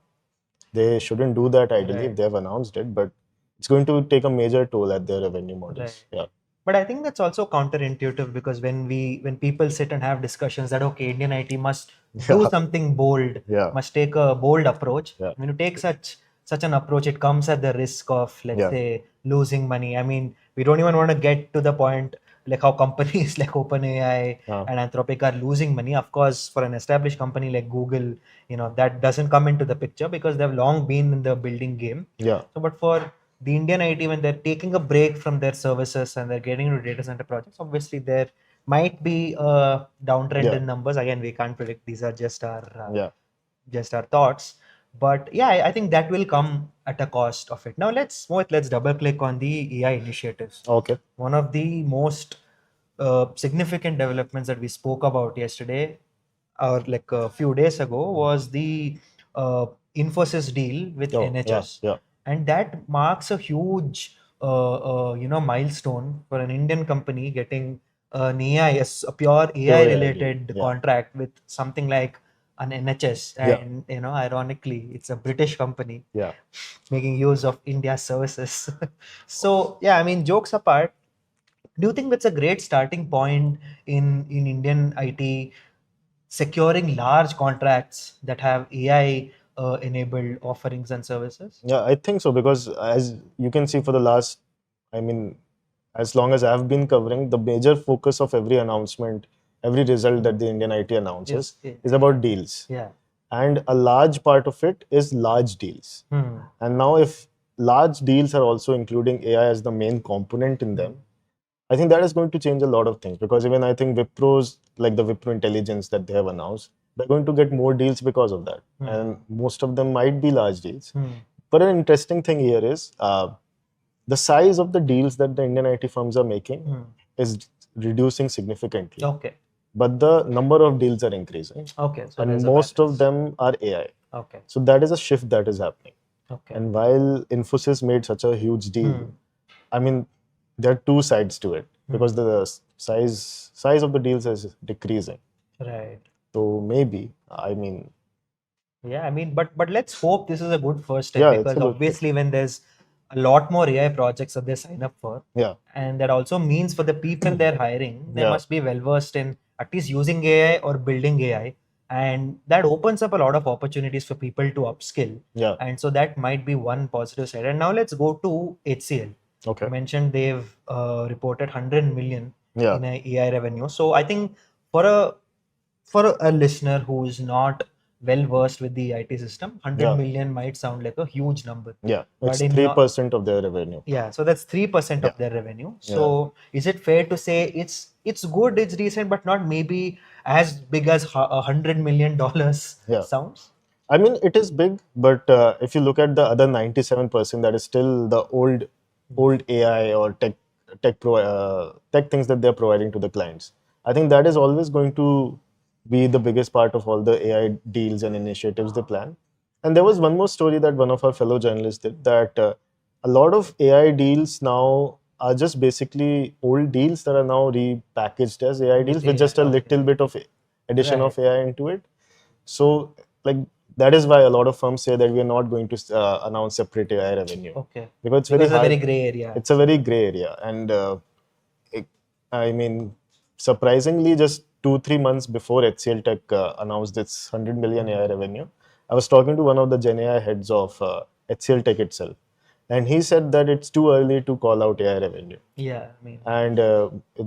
they shouldn't do that ideally if they have announced it, but it's going to take a major toll at their revenue models. Yeah. But I think that's also counterintuitive, because when people sit and have discussions that, okay, Indian IT must do something bold, must take a bold approach. When you take such an approach, it comes at the risk of, let's say, losing money. I mean, we don't even want to get to the point like how companies like OpenAI and Anthropic are losing money. Of course, for an established company like Google, that doesn't come into the picture because they've long been in the building game. Yeah. So, but for the Indian IT, when they're taking a break from their services and they're getting into data center projects, obviously there might be a downtrend in numbers. Again, we can't predict; these are just our thoughts. But yeah, I think that will come at a cost of it. Now let's double click on the AI initiatives. Okay. One of the most significant developments that we spoke about yesterday, or like a few days ago, was the Infosys deal with NHS. And that marks a huge milestone for an Indian company getting an AI, a pure AI related contract with something like an NHS. And ironically, it's a British company making use of India's services. So yeah, I mean, jokes apart, do you think that's a great starting point in Indian IT securing large contracts that have AI enabled offerings and services? Yeah, I think so, because as you can see for the last, I mean, as long as I've been covering, the major focus of every announcement, every result that the Indian IT announces is about deals. Yeah. And a large part of it is large deals. And now if large deals are also including AI as the main component in them, I think that is going to change a lot of things, because even I think Wipro's, like the Wipro Intelligence that they have announced, they're going to get more deals because of that. And most of them might be large deals. But an interesting thing here is the size of the deals that the Indian IT firms are making is reducing significantly. Okay. But the number of deals are increasing. Okay. So and most of them are AI. Okay. So that is a shift that is happening. Okay. And while Infosys made such a huge deal, I mean, there are two sides to it, because the size of the deals is decreasing. Right. So maybe, I mean, yeah, I mean, but let's hope this is a good first step, Yeah, because obviously when there's a lot more AI projects that they sign up for, and that also means for the people they're hiring, they must be well versed in at least using AI or building AI, and that opens up a lot of opportunities for people to upskill. And so that might be one positive side. And now let's go to HCL. Okay. You mentioned they've reported 100 million in AI revenue. So I think for a listener who is not well versed with the IT system, 100 Yeah. million might sound like a huge number. Yeah, But it's in 3% of their revenue. yeah, so that's 3% of Yeah. their revenue. So is it fair to say it's good, it's decent, but not maybe as big as $100 million Yeah. sounds? I mean, it is big, but if you look at the other 97%, that is still the old AI or tech things that they're providing to the clients. I think that is always going to be the biggest part of all the AI deals and initiatives they plan. And there was one more story that one of our fellow journalists did, that a lot of AI deals now are just basically old deals that are now repackaged as AI deals with just a AI, okay. little bit of addition Right. of AI into it. So, like, that is why a lot of firms say that we are not going to announce separate AI revenue. Okay. Because it's Because very it's a hard. very gray area. It's a very gray area. And it, I mean, surprisingly, just 2-3 months before HCL Tech announced its 100 million AI revenue, I was talking to one of the Gen AI heads of HCL Tech itself. And he said that it's too early to call out AI revenue. Yeah, I mean, And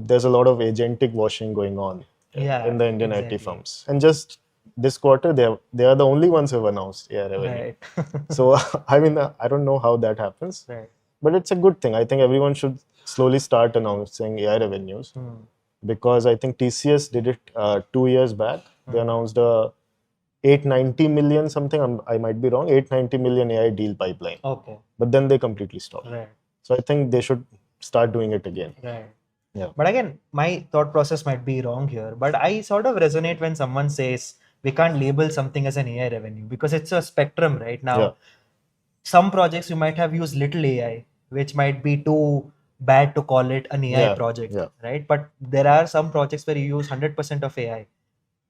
there's a lot of agentic washing going on yeah, in the Indian exactly. IT firms. And just this quarter, they are the only ones who have announced AI revenue. Right. So, I mean, I don't know how that happens, Right. but it's a good thing. I think everyone should slowly start announcing AI revenues, because I think TCS did it 2 years back. They announced a 890 million something, I might be wrong, 890 million AI deal pipeline. Okay. But then they completely stopped. Right. So I think they should start doing it again. Right. Yeah. But again, my thought process might be wrong here. But I sort of resonate when someone says we can't label something as an AI revenue because it's a spectrum right now. Yeah. Some projects you might have used little AI, which might be too bad to call it an AI Yeah, project, yeah. right? But there are some projects where you use 100% of AI,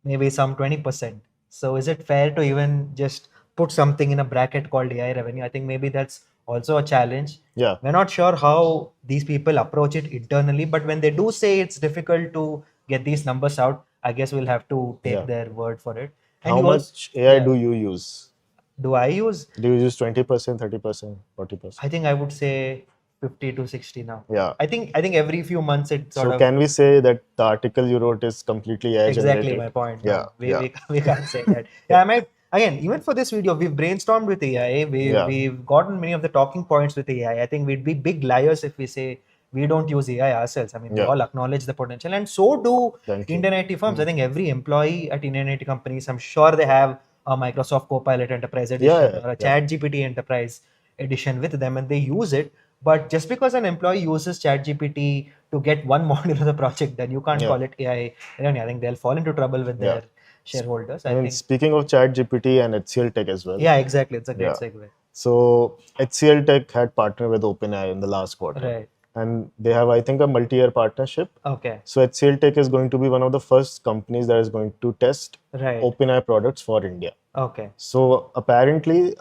maybe some 20%. So is it fair to even just put something in a bracket called AI revenue? I think maybe that's also a challenge. Yeah. We're not sure how these people approach it internally, but when they do say it's difficult to get these numbers out, I guess we'll have to take Yeah. their word for it. And How you also, much AI yeah. do you use? Do I use? Do you use 20%, 30%, 40%? I think I would say 50 to 60 now. Yeah. I think every few months it sort So of can we say that the article you wrote is completely AI exactly generated? my point. Yeah. No, Yeah. we can't say that. Yeah, I might again even for this video we've brainstormed with AI. Yeah. We've gotten many of the talking points with AI. I think we'd be big liars if we say we don't use AI ourselves. I mean, we Yeah. all acknowledge the potential, and so do Thank you. Indian IT firms. I think every employee at Indian IT companies, I'm sure they have a Microsoft Copilot Enterprise Edition Yeah, or a yeah. ChatGPT Enterprise Edition with them, and they use it. But just because an employee uses ChatGPT to get one module of the project, then you can't Yeah. call it AI revenue. I think they'll fall into trouble with Yeah. their shareholders. I I mean, think. speaking of ChatGPT and HCL Tech as well. Yeah, exactly. It's a great Yeah. segue. So HCL Tech had partnered with OpenAI in the last quarter. Right. And they have, I think, a multi-year partnership. Okay. So HCL Tech is going to be one of the first companies that is going to test Right. OpenAI products for India. Okay. So apparently,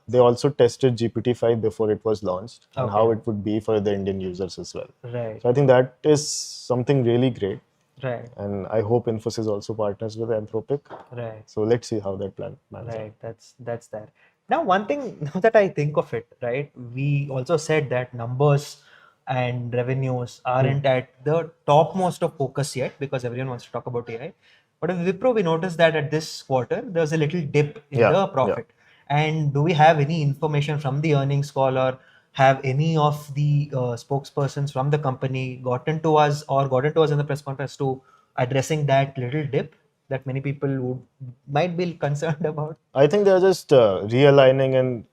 they also tested GPT-5 before it was launched and how Okay. it would be for the Indian users as well. Right. So I think that is something really great. Right. And I hope Infosys also partners with Anthropic. Right. So let's see how that plan pans out. Right. That's that. Now, one thing now that I think of it, right? We also said that numbers and revenues aren't at the topmost of focus yet because everyone wants to talk about AI. But with Wipro, we noticed that at this quarter there was a little dip in Yeah, the yeah. profit. And do we have any information from the earnings call or have any of the spokespersons from the company gotten to us in the press conference to addressing that little dip that many people might be concerned about? I think they're just realigning and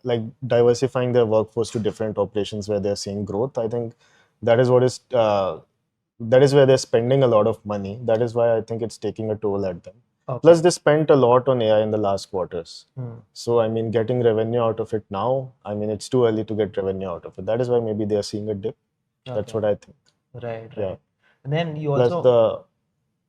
like diversifying their workforce to different operations where they're seeing growth. I think that is what is that is where they're spending a lot of money. That is why I think it's taking a toll at them. Okay. Plus, they spent a lot on AI in the last quarters. Hmm. So, I mean, getting revenue out of it now, I mean, it's too early to get revenue out of it. That is why maybe they are seeing a dip. That's Okay. what I think. Right. Yeah. And then you Plus, also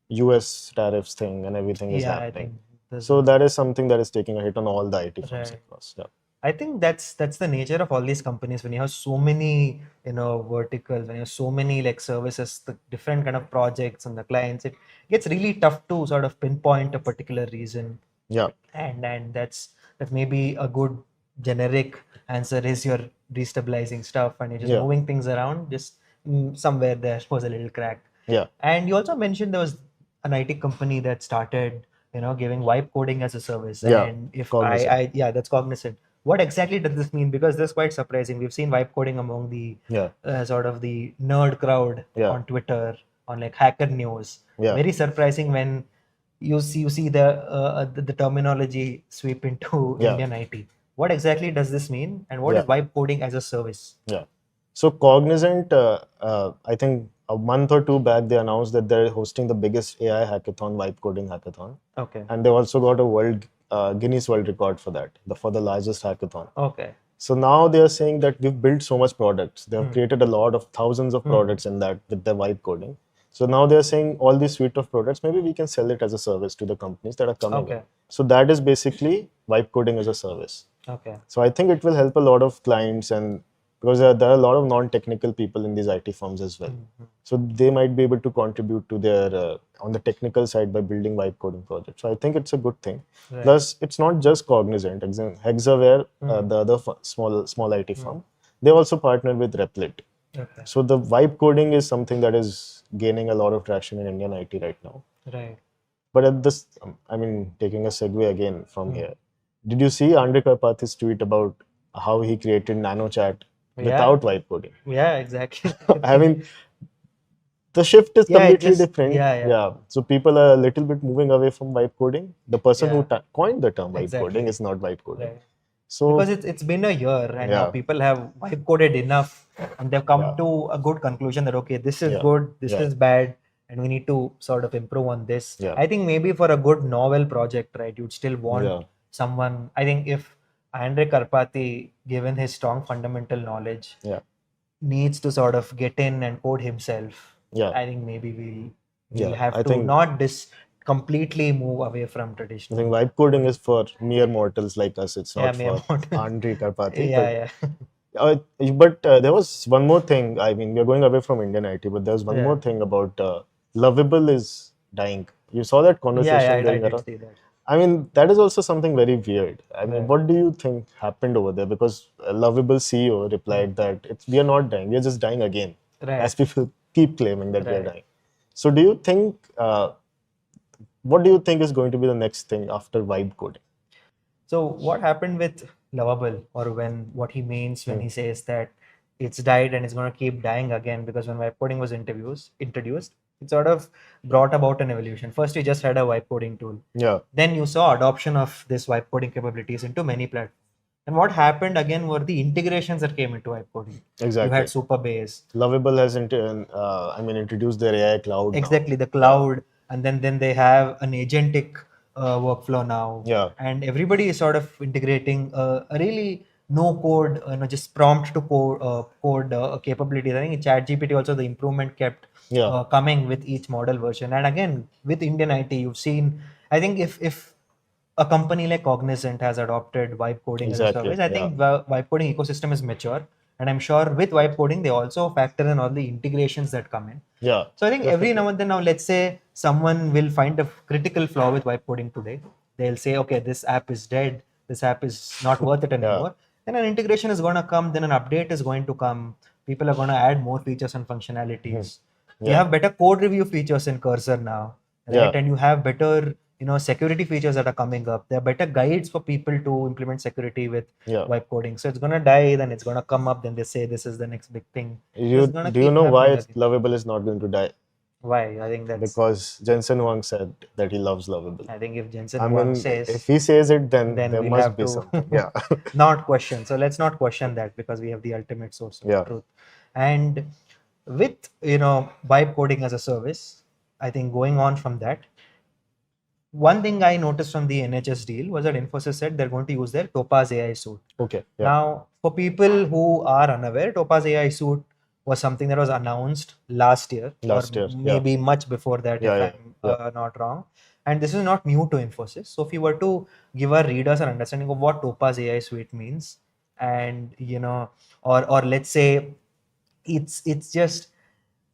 the US tariffs thing and everything is yeah, I happening. think there's So, that is something that is taking a hit on all the IT firms Right. across. Yeah. I think that's the nature of all these companies. When you have so many, verticals, when you have so many like services, the different kind of projects and the clients, it gets really tough to sort of pinpoint a particular reason. Yeah. And that maybe a good generic answer is you're destabilizing stuff and you're just Yeah. moving things around. Just somewhere there was a little crack. Yeah. And you also mentioned there was an IT company that started giving vibe coding as a service. Yeah, And if Cognizant. yeah, that's Cognizant. What exactly does this mean? Because this is quite surprising. We've seen vibe coding among the Yeah, sort of the nerd crowd Yeah. on Twitter, on like Hacker News. Yeah. Very surprising when you see the terminology sweep into Yeah. Indian IT. What exactly does this mean, and what Yeah. is vibe coding as a service? Yeah. So Cognizant, I think a month or two back, they announced that they're hosting the biggest AI hackathon, vibe coding hackathon, Okay. and they also got a Guinness World Record for that, for the largest hackathon. Okay. So now they are saying that we've built so much products. They have created a lot of thousands of products in that with the vibe coding. So now they are saying all this suite of products, maybe we can sell it as a service to the companies that are coming in. Okay. So that is basically vibe coding as a service. Okay. So I think it will help a lot of clients, and because there are a lot of non-technical people in these IT firms as well. So they might be able to contribute to their on the technical side by building vibe coding projects. So I think it's a good thing. Right. Plus, it's not just Cognizant. Hexaware, the other small IT firm, they also partner with Replit. Okay. So the vibe coding is something that is gaining a lot of traction in Indian IT right now. Right. But at this, taking a segue again from here, did you see Andhra Karnataka's tweet about how he created NanoChat without vibe coding? Yeah, exactly. I mean, the shift is Yeah, it completely just- different. yeah. So people are a little bit moving away from vibe coding. The person who Yeah. coined the term vibe Exactly. coding is not vibe coding. Right. So Because it's been a year, and now Yeah. people have vibe coded enough, and they've come Yeah. to a good conclusion that okay, this is Yeah. good, this Yeah. is bad, and we need to sort of improve on this. Yeah. I think maybe for a good novel project, right, you'd still want Yeah. someone. I think if Andre Karpathy, given his strong fundamental knowledge, Yeah. needs to sort of get in and code himself, Yeah. I think maybe we'll Yeah, have I to think- not completely move away from I traditional. think vibe coding is for mere mortals like us. It's Yeah, not mere for mortals. Andhra Karpathy. Yeah. But there was one more thing. I mean, we're going away from Indian IT, but there's one Yeah. more thing about lovable is dying. You saw that conversation Yeah, I going did around. see that. I mean, that is also something very weird. I mean, Right. what do you think happened over there? Because a lovable CEO replied that we are not dying, we are just dying again, Right. as people keep claiming that we are Right. dying. So, do you think? What do you think is going to be the next thing after vibe coding? So what happened with Lovable, or what he means when he says that it's died and it's going to keep dying again? Because when vibe coding was introduced, it sort of brought about an evolution. First, you just had a vibe coding tool. Yeah, Then you saw adoption of this vibe coding capabilities into many platforms. And what happened again were the integrations that came into vibe coding. exactly. You had Superbase, Lovable has introduced their AI cloud. now. exactly, the cloud, and then they have an agentic workflow now. Yeah. And everybody is sort of integrating a really no code, just prompt to code capabilities. I think in ChatGPT also the improvement kept Yeah. coming with each model version. And again, with Indian IT, you've seen, I think if a company like Cognizant has adopted vibe coding as a Exactly, service, I think the vibe coding ecosystem is mature. And I'm sure with vibe coding, they also factor in all the integrations that come in. Yeah. So I think every now and then, now let's say someone will find a critical flaw with vibe coding today. They'll say, okay, this app is dead. This app is not worth it anymore. Then an integration is going to come. Then an update is going to come. People are going to add more features and functionalities. You have better code review features in Cursor now, right? Yeah. And you have better, security features that are coming up. There are better guides for people to implement security with Yeah. vibe coding. So it's going to die, then it's going to come up. Then they say this is the next big thing. So it's gonna Do you keep know why happening again. Lovable is not going to die? Why? I think that's. Because Jensen Huang said that he loves Lovable. I think if Jensen I Huang mean, says, if he says it, then there we'll must have be to something. Yeah. not question. So let's not question that, because we have the ultimate source of Yeah. truth. And with vibe coding as a service, I think going on from that, one thing I noticed from the NHS deal was that Infosys said they're going to use their Topaz AI suite. Okay. Yeah. Now, for people who are unaware, Topaz AI suite was something that was announced last year, Last or year, yeah. maybe much before that, Yeah, if I'm not wrong. And this is not new to Infosys. So if you were to give our readers an understanding of what Topaz AI suite means, and or let's say it's just,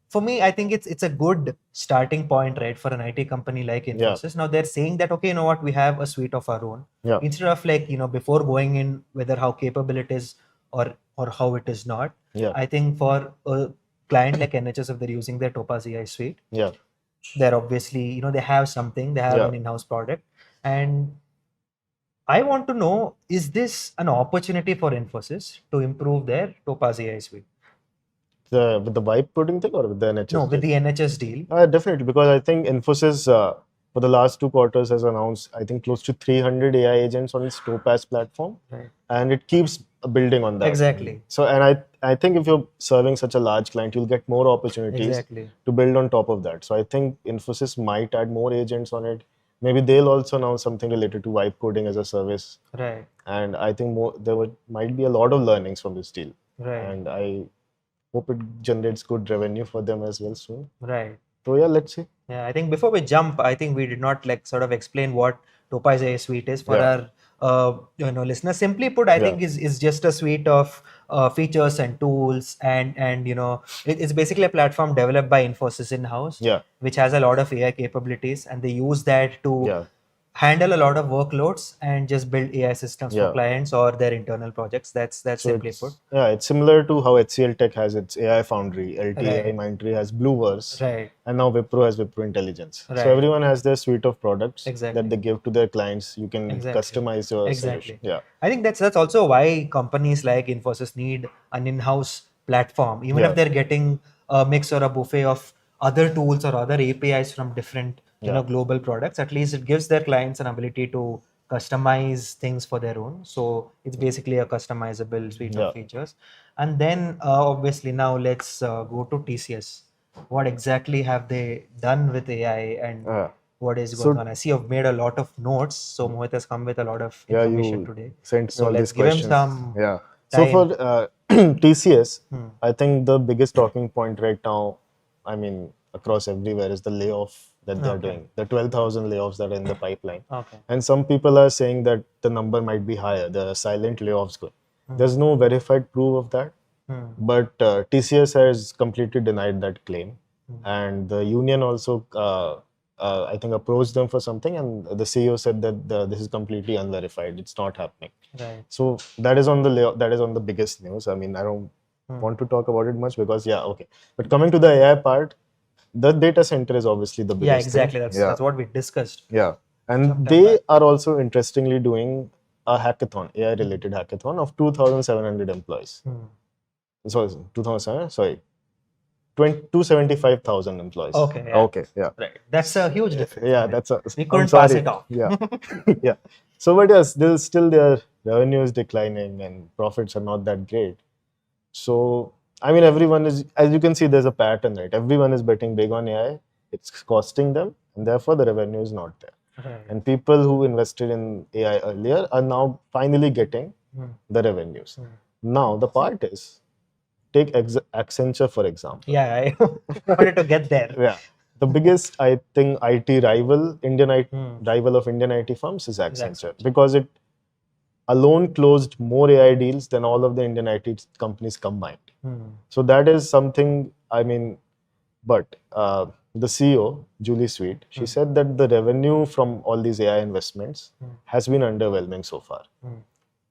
for me, I think it's a good starting point, right, for an IT company like Infosys. Now they're saying that, okay, you know what, we have a suite of our own. Yeah. Instead of like, before going in whether how capable it is or how it is not. Yeah. I think for a client like NHS, if they're using their Topaz AI suite, Yeah. they're obviously, they have something, they have Yeah. an in-house product. And I want to know, is this an opportunity for Infosys to improve their Topaz AI suite? With the vibe coding thing or with the NHS? No, with the NHS deal. Definitely, because I think Infosys for the last 2 quarters has announced, I think, close to 300 AI agents on its Topaz platform, Right. and it keeps building on that. Exactly. So, and I think if you're serving such a large client, you'll get more opportunities Exactly. to build on top of that. So, I think Infosys might add more agents on it. Maybe they'll also announce something related to vibe coding as a service. Right. And I think might be a lot of learnings from this deal. Right. And I hope it generates good revenue for them as well soon. Right. So yeah, let's see. Yeah, I think before we jump, I think we did not like sort of explain what Topaz AI Suite is for Yeah. our listeners. Simply put, I Yeah. think is just a suite of features and tools, and it's basically a platform developed by Infosys in-house, Yeah. which has a lot of AI capabilities, and they use that to Yeah. handle a lot of workloads and just build AI systems for Yeah. clients or their internal projects. That's So simply put. it's similar to how HCL Tech has its AI Foundry, LTI Right. Mindtree has Blueverse, Right. and now Wipro has Wipro Intelligence. Right. So everyone has their suite of products Exactly. that they give to their clients. You can Exactly. customize your Exactly. solution. Yeah. I think that's also why companies like Infosys need an in-house platform, even Yeah. if they're getting a mix or a buffet of other tools or other APIs from different Yeah. global products. At least it gives their clients an ability to customize things for their own. So it's basically a customizable suite Yeah. of features. And then obviously now let's go to TCS. What exactly have they done with AI, and what is going on? I see you've made a lot of notes, so Mohit has come with a lot of Yeah, information you today. sent me So all let's these give him questions. some Yeah. So time. for TCS, I think the biggest talking point right now, I mean, across everywhere, is the layoff that they're Okay. doing. The 12,000 layoffs that are in the pipeline. Okay. And some people are saying that the number might be higher. There are silent layoffs going. There's no verified proof of that. But TCS has completely denied that claim. And the union also, I think, approached them for something, and the CEO said that this is completely unverified. It's not happening. Right. So that is on the biggest news. I mean, I don't want to talk about it much because okay. But coming to the AI part, the data center is obviously the biggest. Yeah, exactly. thing. That's what we discussed. Yeah, and Sometime they back. are also interestingly doing a hackathon, AI related hackathon of 2,700 employees. Sorry, 2,007. Sorry, 275,000 employees. Okay. Yeah. Okay. Yeah. Right. That's a huge difference. Yeah, I mean, that's a. we I'm couldn't pass sorry. it off. Yeah. Yeah. So, but yes, still their revenue is declining and profits are not that great. So, I mean, everyone is, as you can see, there's a pattern, right? Everyone is betting big on AI. It's costing them, and therefore the revenue is not there. Right. And people who invested in AI earlier are now finally getting the revenues. Now, the part is, take Accenture, for example. Yeah, I wanted to get there. Yeah. The biggest, I think, IT rival, rival of Indian IT firms is Accenture, because it alone closed more AI deals than all of the Indian IT companies combined. So that is something, I mean, but the CEO, Julie Sweet, she said that the revenue from all these AI investments has been underwhelming so far.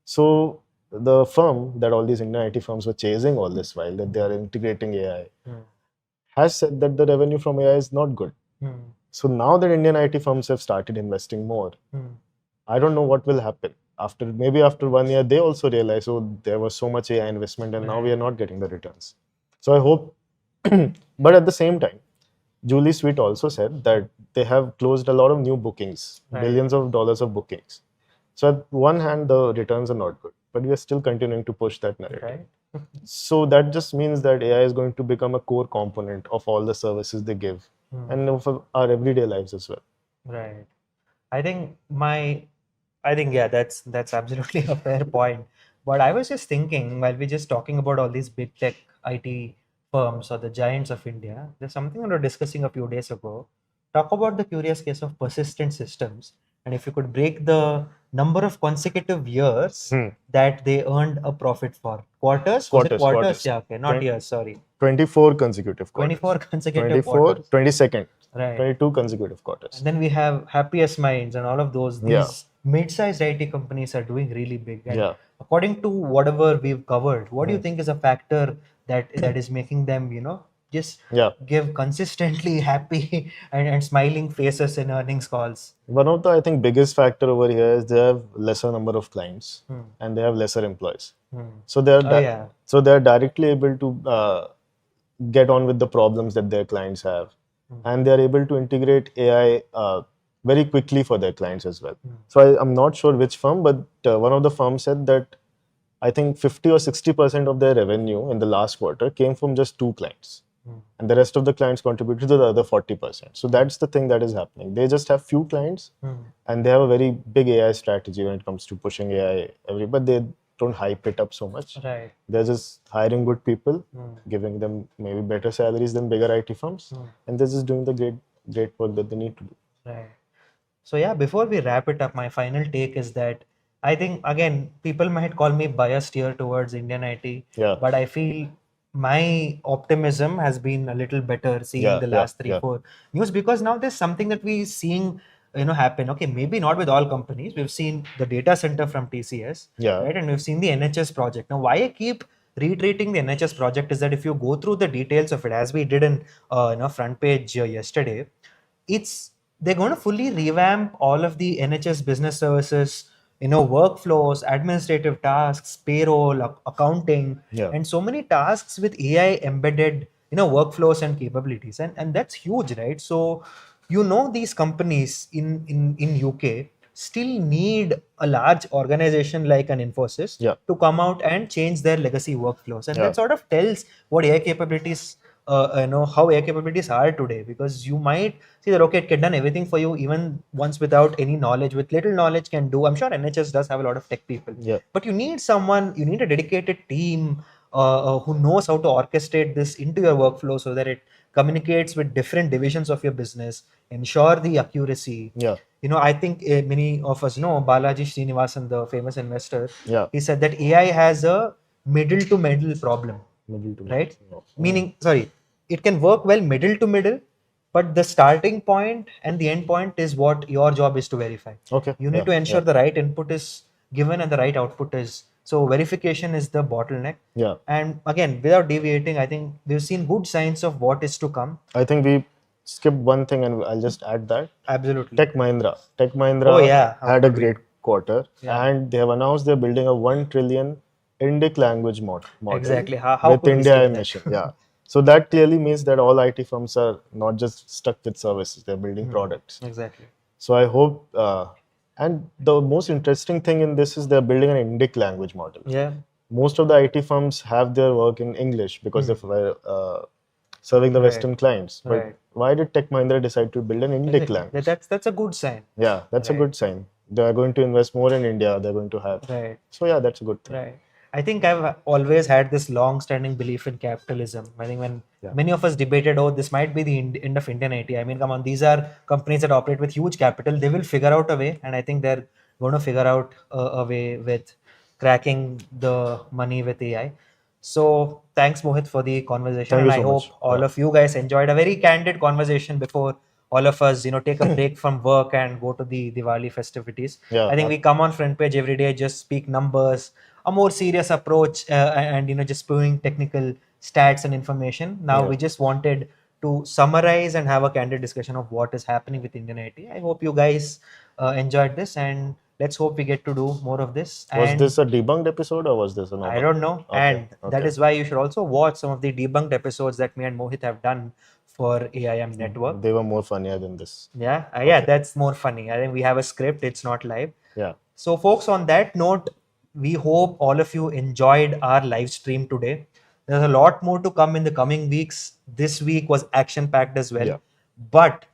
So the firm that all these Indian IT firms were chasing all this while, that they are integrating AI, has said that the revenue from AI is not good. So now that Indian IT firms have started investing more, I don't know what will happen. Maybe after 1 year, they also realize, oh, there was so much AI investment and now we are not getting the returns. So I hope, but at the same time, Julie Sweet also said that they have closed a lot of new bookings, billions of dollars of bookings. So at one hand, the returns are not good, but we are still continuing to push that narrative. Right. So that just means that AI is going to become a core component of all the services they give and of our everyday lives as well. Right. I think yeah, that's absolutely a fair point. But I was just thinking, while we're just talking about all these big tech IT firms or the giants of India, there's something we were discussing a few days ago. Talk about the curious case of persistent systems, and if you could break the number of consecutive years that they earned a profit for. Quarters? Was it quarters? Yeah, okay, not years, sorry. 24 consecutive quarters. 24 consecutive quarters. 22nd. Right. 22 consecutive quarters. And then we have Happiest Minds and all of those. These mid-sized IT companies are doing really big. And according to whatever we've covered, what do you think is a factor that is making them, just Yeah. give consistently happy and smiling faces in earnings calls. One of the, I think, biggest factor over here is they have lesser number of clients and they have lesser employees. So they are Oh, yeah. so they are directly able to get on with the problems that their clients have, and they are able to integrate AI very quickly for their clients as well. So I'm not sure which firm, but one of the firms said that I think 50 or 60% of their revenue in the last quarter came from just 2 clients. And the rest of the clients contributed to the other 40%. So that's the thing that is happening. They just have few clients and they have a very big AI strategy when it comes to pushing AI but they don't hype it up so much. Right. They're just hiring good people, giving them maybe better salaries than bigger IT firms, and they're just doing the great work that they need to do. Right. So yeah, before we wrap it up, my final take is that I think again people might call me biased here towards Indian IT, Yeah. but I feel my optimism has been a little better seeing the last three, 4 news, because now there's something that we seeing happen. Okay, maybe not with all companies. We've seen the data center from TCS, Yeah. right, and we've seen the NHS project. Now, why I keep reiterating the NHS project is that if you go through the details of it, as we did in front page yesterday, it's they're going to fully revamp all of the NHS business services, workflows, administrative tasks, payroll, accounting, Yeah. and so many tasks with AI embedded, workflows and capabilities, and that's huge, right? So, these companies in UK still need a large organization like an Infosys Yeah. to come out and change their legacy workflows, and Yeah. that sort of tells what AI capabilities how AI capabilities are today, because you might see that okay, it can done everything for you even once without any knowledge, with little knowledge can do. I'm sure NHS does have a lot of tech people, Yeah. but you need a dedicated team who knows how to orchestrate this into your workflow so that it communicates with different divisions of your business, ensure the accuracy. Yeah. I think many of us know Balaji Srinivasan, the famous investor. Yeah. He said that AI has a middle to middle problem, right? Meaning, sorry, it can work well middle to middle, but the starting point and the end point is what your job is to verify. Okay. You need to ensure the right input is given and the right output is. So verification is the bottleneck. Yeah. And again, without deviating, I think we've seen good signs of what is to come. I think we skipped one thing, and I'll just add that. Absolutely. Tech Mahindra Oh, yeah. How had a could we? great quarter, and they have announced they're building a 1 trillion Indic language model Exactly. How with could we India skip in that? mission. Yeah. So that clearly means that all IT firms are not just stuck with services; they're building products. Exactly. So I hope. And the most interesting thing in this is they're building an Indic language model. Yeah. Most of the IT firms have their work in English because they're serving the Western clients. But why did Tech Mahindra decide to build an Indic language? That's a good sign. Yeah, that's a good sign. They are going to invest more in India. They're going to have. Right. So yeah, that's a good thing. Right. I think I've always had this long-standing belief in capitalism. I think when many of us debated, oh, this might be the end of Indian IT. I mean, come on, these are companies that operate with huge capital. They will figure out a way, and I think they're going to figure out a way with cracking the money with AI. So thanks, Mohit, for the conversation, Thank you and I so hope much. all of you guys enjoyed a very candid conversation before all of us, take a break from work and go to the Diwali festivities. Yeah. I think we come on front page every day, just speak numbers, a more serious approach, and just spewing technical stats and information. Now we just wanted to summarize and have a candid discussion of what is happening with Indian IT. I hope you guys enjoyed this, and let's hope we get to do more of this. Was this a debunked episode or was this a normal? I don't know. Okay, And that is why you should also watch some of the debunked episodes that me and Mohit have done for AIM Network. They were more funnier than this. Yeah, yeah, that's more funny. I think we have a script, it's not live. Yeah. So, folks, on that note, we hope all of you enjoyed our live stream today. There's a lot more to come in the coming weeks. This week was action packed as well. Yeah. But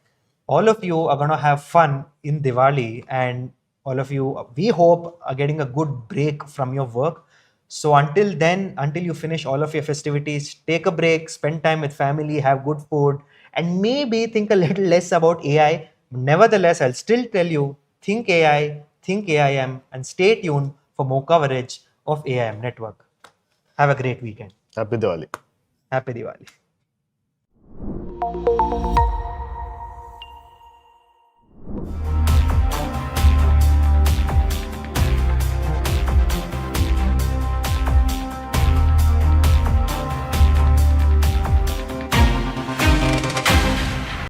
all of you are going to have fun in Diwali, and all of you, we hope, are getting a good break from your work. So until then, until you finish all of your festivities, take a break, spend time with family, have good food, and maybe think a little less about AI. Nevertheless, I'll still tell you, think AI, think AIM, and stay tuned for more coverage of AIM Network. Have a great weekend. Happy Diwali. Happy Diwali.